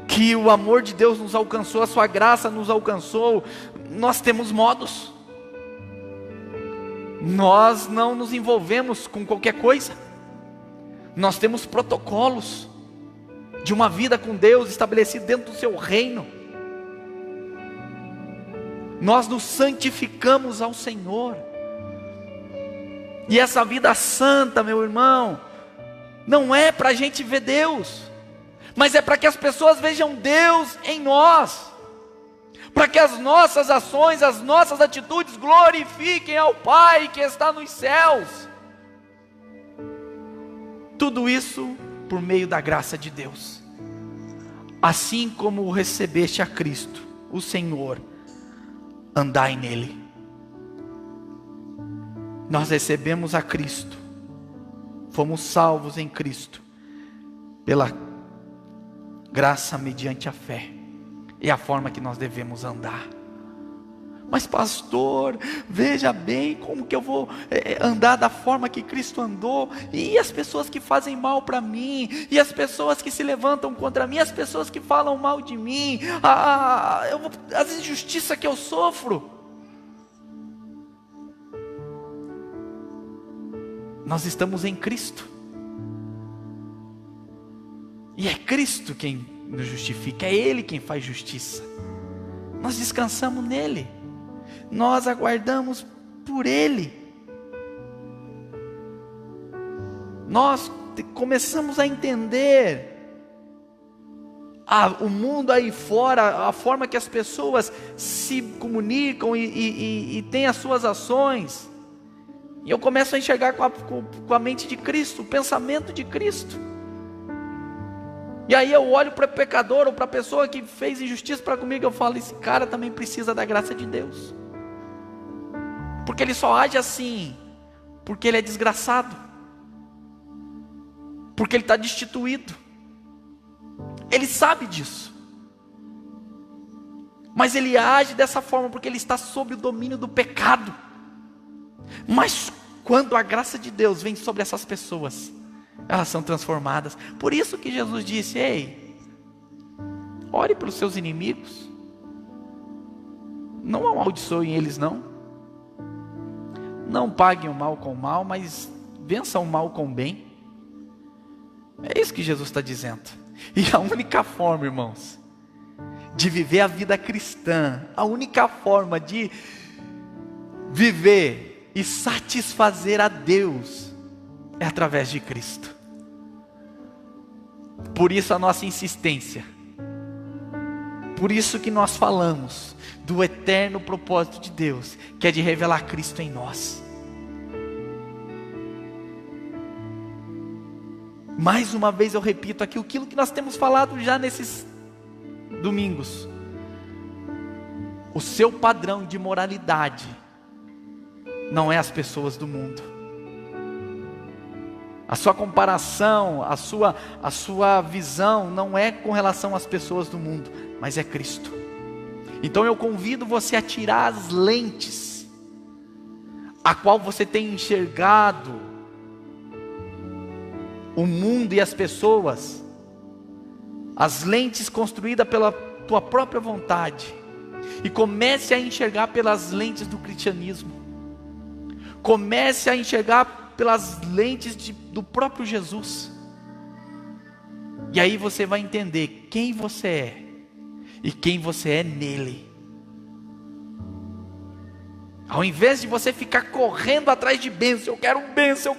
que o amor de Deus nos alcançou, a sua graça nos alcançou, nós temos modos. Nós não nos envolvemos com qualquer coisa. Nós temos protocolos de uma vida com Deus estabelecido dentro do seu reino. Nós nos santificamos ao Senhor. E essa vida santa, meu irmão, não é para a gente ver Deus, mas é para que as pessoas vejam Deus em nós, para que as nossas ações, as nossas atitudes glorifiquem ao Pai que está nos céus. Tudo isso por meio da graça de Deus. Assim como recebeste a Cristo, o Senhor, andai nele. Nós recebemos a Cristo, fomos salvos em Cristo, pela graça mediante a fé. É a forma que nós devemos andar. Mas pastor, veja bem como que eu vou andar da forma que Cristo andou, e as pessoas que fazem mal para mim, e as pessoas que se levantam contra mim, as pessoas que falam mal de mim, as injustiças que eu sofro. Nós estamos em Cristo, e é Cristo quem nos justifica, é Ele quem faz justiça. Nós descansamos nele, nós aguardamos por Ele. Nós começamos a entender o mundo aí fora, a forma que as pessoas se comunicam e têm as suas ações, e eu começo a enxergar com a mente de Cristo, o pensamento de Cristo. E aí eu olho para o pecador, ou para a pessoa que fez injustiça para comigo, eu falo, esse cara também precisa da graça de Deus, porque ele só age assim porque ele é desgraçado, porque ele está destituído. Ele sabe disso, mas ele age dessa forma porque ele está sob o domínio do pecado. Mas quando a graça de Deus vem sobre essas pessoas, elas são transformadas. Por isso que Jesus disse, ei, ore pelos seus inimigos, não amaldiçoem eles não paguem o mal com o mal, mas vençam o mal com o bem. É isso que Jesus está dizendo. E a única forma, irmãos, de viver a vida cristã, a única forma de viver e satisfazer a Deus é através de Cristo. Por isso a nossa insistência, por isso que nós falamos do eterno propósito de Deus, que é de revelar Cristo em nós. Mais uma vez eu repito aqui aquilo que nós temos falado já nesses domingos. O seu padrão de moralidade não é as pessoas do mundo. A sua comparação, a sua visão não é com relação às pessoas do mundo, mas é Cristo. Então eu convido você a tirar as lentes a qual você tem enxergado o mundo e as pessoas, as lentes construídas pela tua própria vontade, e comece a enxergar pelas lentes do cristianismo. Comece a enxergar pelas lentes do próprio Jesus. E aí você vai entender quem você é e quem você é nele. Ao invés de você ficar correndo atrás de bênção, eu quero bênção,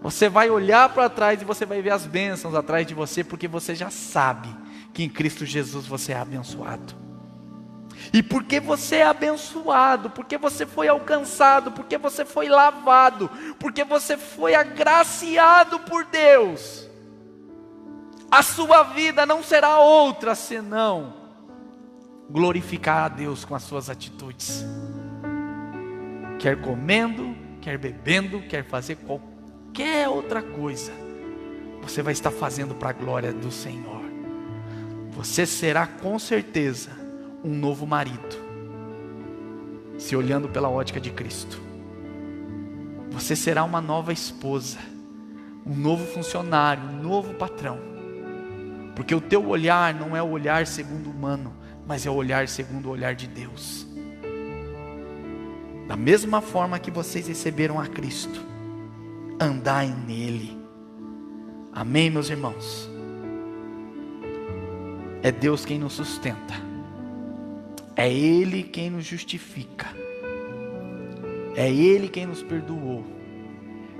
Você vai olhar para trás e você vai ver as bênçãos atrás de você, porque você já sabe que em Cristo Jesus você é abençoado. E porque você é abençoado, porque você foi alcançado, porque você foi lavado, porque você foi agraciado por Deus, a sua vida não será outra senão glorificar a Deus com as suas atitudes. Quer comendo, quer bebendo, quer fazer qualquer outra coisa, você vai estar fazendo para a glória do Senhor. Você será com certeza um novo marido, se olhando pela ótica de Cristo. Você será uma nova esposa, um novo funcionário, um novo patrão, porque o teu olhar não é o olhar segundo o humano, mas é o olhar segundo o olhar de Deus. Da mesma forma que vocês receberam a Cristo, andai nele. Amém, meus irmãos? É Deus quem nos sustenta, é Ele quem nos justifica, é Ele quem nos perdoou,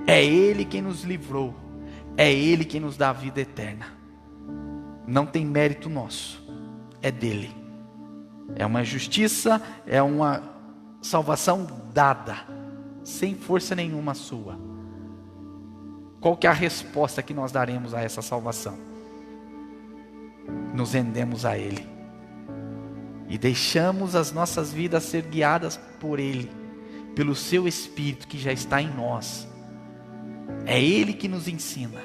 é Ele quem nos livrou, é Ele quem nos dá a vida eterna. Não tem mérito nosso, é dele. É uma justiça, é uma salvação dada, sem força nenhuma sua. Qual que é a resposta que nós daremos a essa salvação? Nos rendemos a Ele e deixamos as nossas vidas ser guiadas por Ele, pelo seu Espírito que já está em nós. É Ele que nos ensina,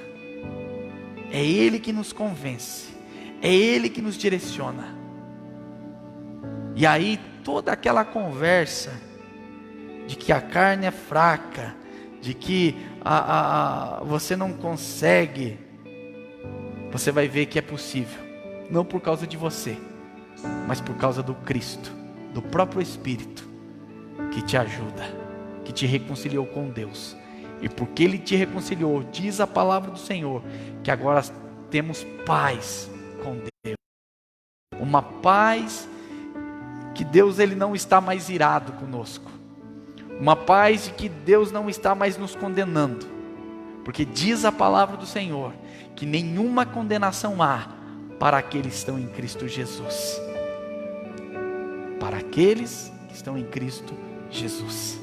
é Ele que nos convence, é Ele que nos direciona. E aí toda aquela conversa de que a carne é fraca, de que você não consegue, você vai ver que é possível. Não por causa de você, mas por causa do Cristo, do próprio Espírito, que te ajuda, que te reconciliou com Deus. E porque Ele te reconciliou, diz a palavra do Senhor, que agora temos paz com Deus. Uma paz que Deus Ele não está mais irado conosco. Uma paz de que Deus não está mais nos condenando. Porque diz a palavra do Senhor, que nenhuma condenação há para aqueles que estão em Cristo Jesus. Para aqueles que estão em Cristo Jesus.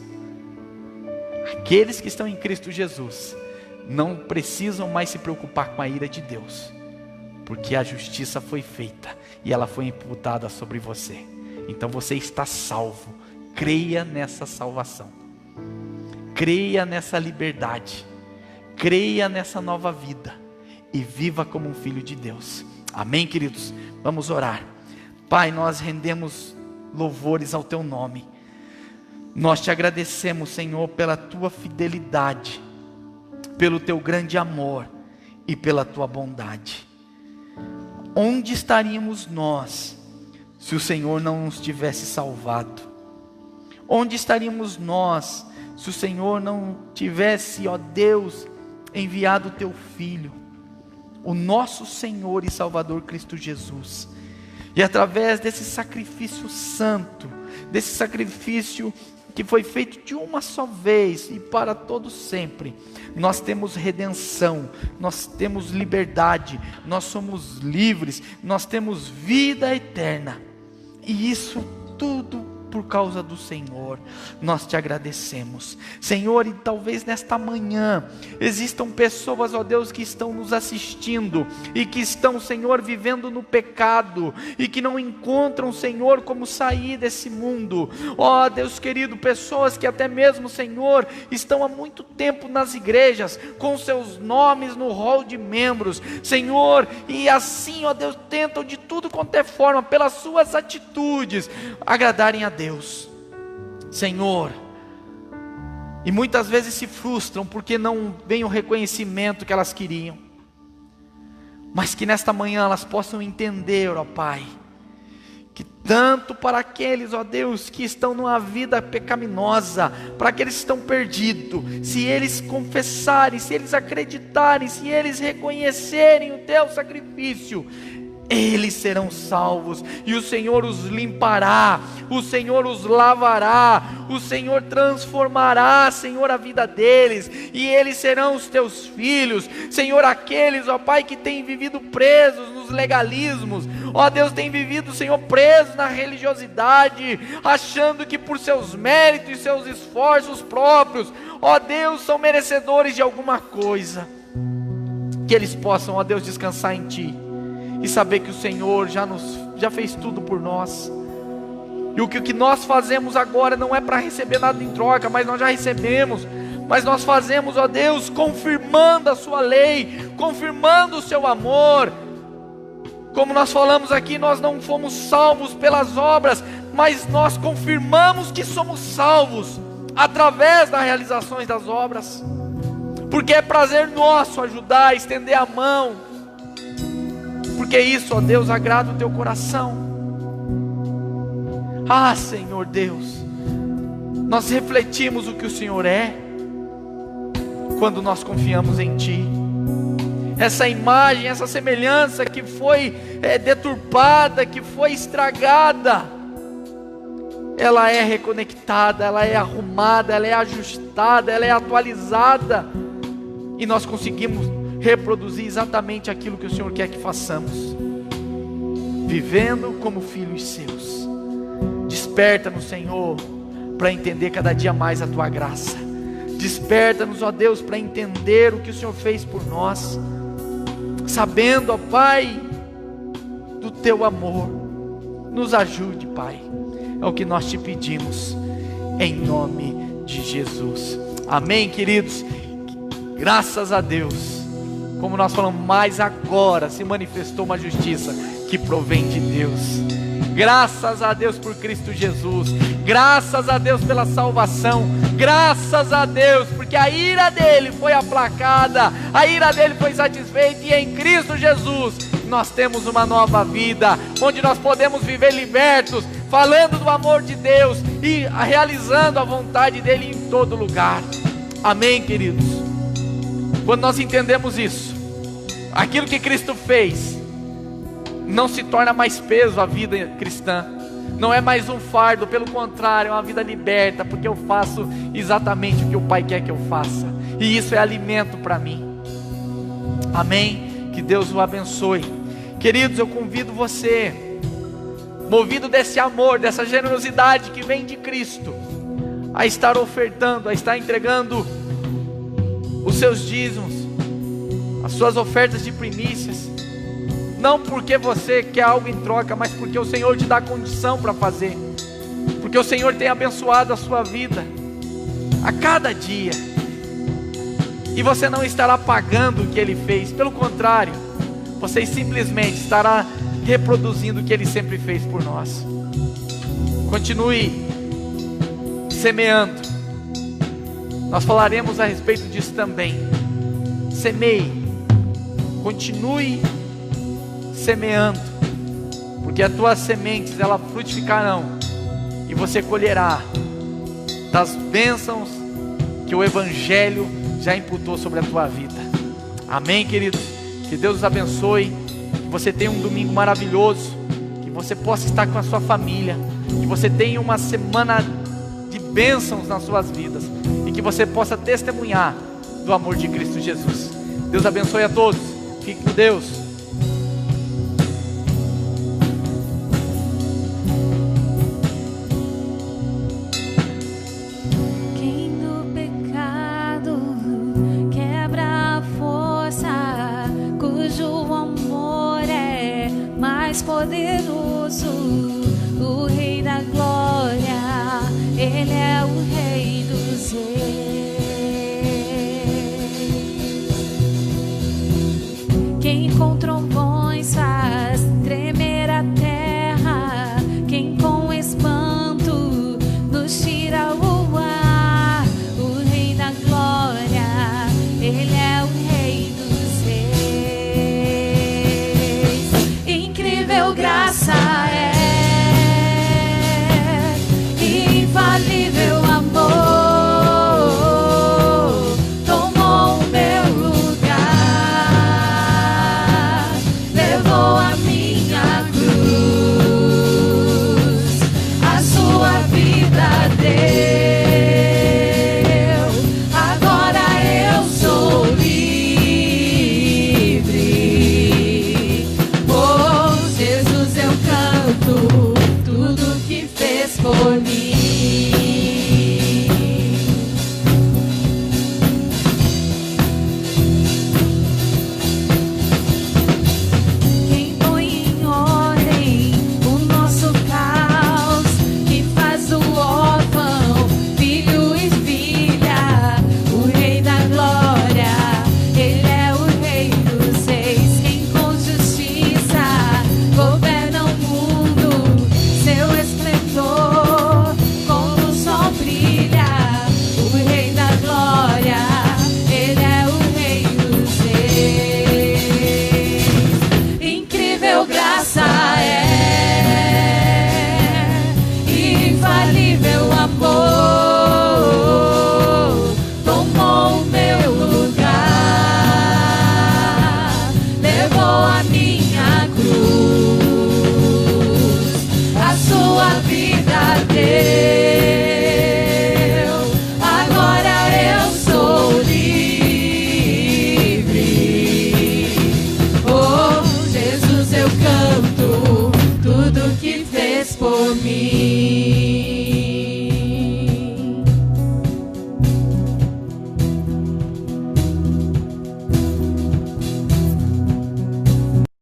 Aqueles que estão em Cristo Jesus não precisam mais se preocupar com a ira de Deus, porque a justiça foi feita e ela foi imputada sobre você. Então você está salvo. Creia nessa salvação, creia nessa liberdade, creia nessa nova vida e viva como um filho de Deus. Amém, queridos? Vamos orar. Pai, nós rendemos louvores ao teu nome. Nós te agradecemos, Senhor, pela tua fidelidade, pelo teu grande amor e pela tua bondade. Onde estaríamos nós se o Senhor não nos tivesse salvado? Onde estaríamos nós se o Senhor não tivesse, ó Deus, enviado o teu Filho, o nosso Senhor e Salvador Cristo Jesus? E através desse sacrifício santo, desse sacrifício que foi feito de uma só vez e para todo sempre, nós temos redenção, nós temos liberdade, nós somos livres, nós temos vida eterna. E isso tudo por causa do Senhor. Nós te agradecemos, Senhor. E talvez nesta manhã existam pessoas, ó Deus, que estão nos assistindo e que estão, Senhor, vivendo no pecado e que não encontram, Senhor, como sair desse mundo. Ó Deus querido, pessoas que até mesmo, Senhor, estão há muito tempo nas igrejas com seus nomes no rol de membros, Senhor, e assim, ó Deus, tentam de tudo quanto é forma, pelas suas atitudes, agradarem a Deus, Senhor, e muitas vezes se frustram porque não vem o reconhecimento que elas queriam, mas que nesta manhã elas possam entender, ó Pai, que tanto para aqueles, ó Deus, que estão numa vida pecaminosa, para aqueles que estão perdidos, se eles confessarem, se eles acreditarem, se eles reconhecerem o teu sacrifício, eles serão salvos, e o Senhor os limpará, o Senhor os lavará, o Senhor transformará, Senhor, a vida deles, e eles serão os teus filhos. Senhor, aqueles, ó Pai, que têm vivido presos nos legalismos, ó Deus, têm vivido, Senhor, presos na religiosidade, achando que por seus méritos e seus esforços próprios, ó Deus, são merecedores de alguma coisa, que eles possam, ó Deus, descansar em Ti, e saber que o Senhor já fez tudo por nós, e o que nós fazemos agora não é para receber nada em troca, mas nós já recebemos, mas nós fazemos, ó Deus, confirmando a sua lei, confirmando o seu amor. Como nós falamos aqui, nós não fomos salvos pelas obras, mas nós confirmamos que somos salvos através das realizações das obras, porque é prazer nosso ajudar, estender a mão, porque isso, ó Deus, agrada o teu coração. Ah, Senhor Deus, nós refletimos o que o Senhor é, quando nós confiamos em Ti. Essa imagem, essa semelhança que foi deturpada, que foi estragada, ela é reconectada, ela é arrumada, ela é ajustada, ela é atualizada, e nós conseguimos reproduzir exatamente aquilo que o Senhor quer que façamos, vivendo como filhos seus. Desperta-nos, Senhor, para entender cada dia mais a Tua graça. Desperta-nos, ó Deus, para entender o que o Senhor fez por nós, sabendo, ó Pai, do Teu amor. Nos ajude, Pai, é o que nós Te pedimos, em nome de Jesus. Amém, queridos? Graças a Deus, como nós falamos, mas agora se manifestou uma justiça que provém de Deus. Graças a Deus por Cristo Jesus, graças a Deus pela salvação, graças a Deus, porque a ira dele foi aplacada, a ira dele foi satisfeita, e em Cristo Jesus nós temos uma nova vida, onde nós podemos viver libertos, falando do amor de Deus e realizando a vontade dele em todo lugar. Amém, queridos? Quando nós entendemos isso, aquilo que Cristo fez não se torna mais peso a vida cristã, não é mais um fardo, pelo contrário, é uma vida liberta, porque eu faço exatamente o que o Pai quer que eu faça, e isso é alimento para mim. Amém? Que Deus o abençoe. Queridos, eu convido você, movido desse amor, dessa generosidade que vem de Cristo, a estar ofertando, a estar entregando os seus dízimos, as suas ofertas de primícias, não porque você quer algo em troca, mas porque o Senhor te dá condição para fazer, porque o Senhor tem abençoado a sua vida a cada dia, e você não estará pagando o que Ele fez, pelo contrário, você simplesmente estará reproduzindo o que Ele sempre fez por nós. Continue semeando, nós falaremos a respeito disso também. Semeie, continue semeando, porque as tuas sementes, elas frutificarão, e você colherá das bênçãos que o Evangelho já imputou sobre a tua vida. Amém, queridos? Que Deus os abençoe, que você tenha um domingo maravilhoso, que você possa estar com a sua família, que você tenha uma semana de bênçãos nas suas vidas, e que você possa testemunhar do amor de Cristo Jesus. Deus abençoe a todos, fique com Deus. Poderoso, o Rei da Glória, Ele é o Rei dos Reis. Quem encontrou por mim.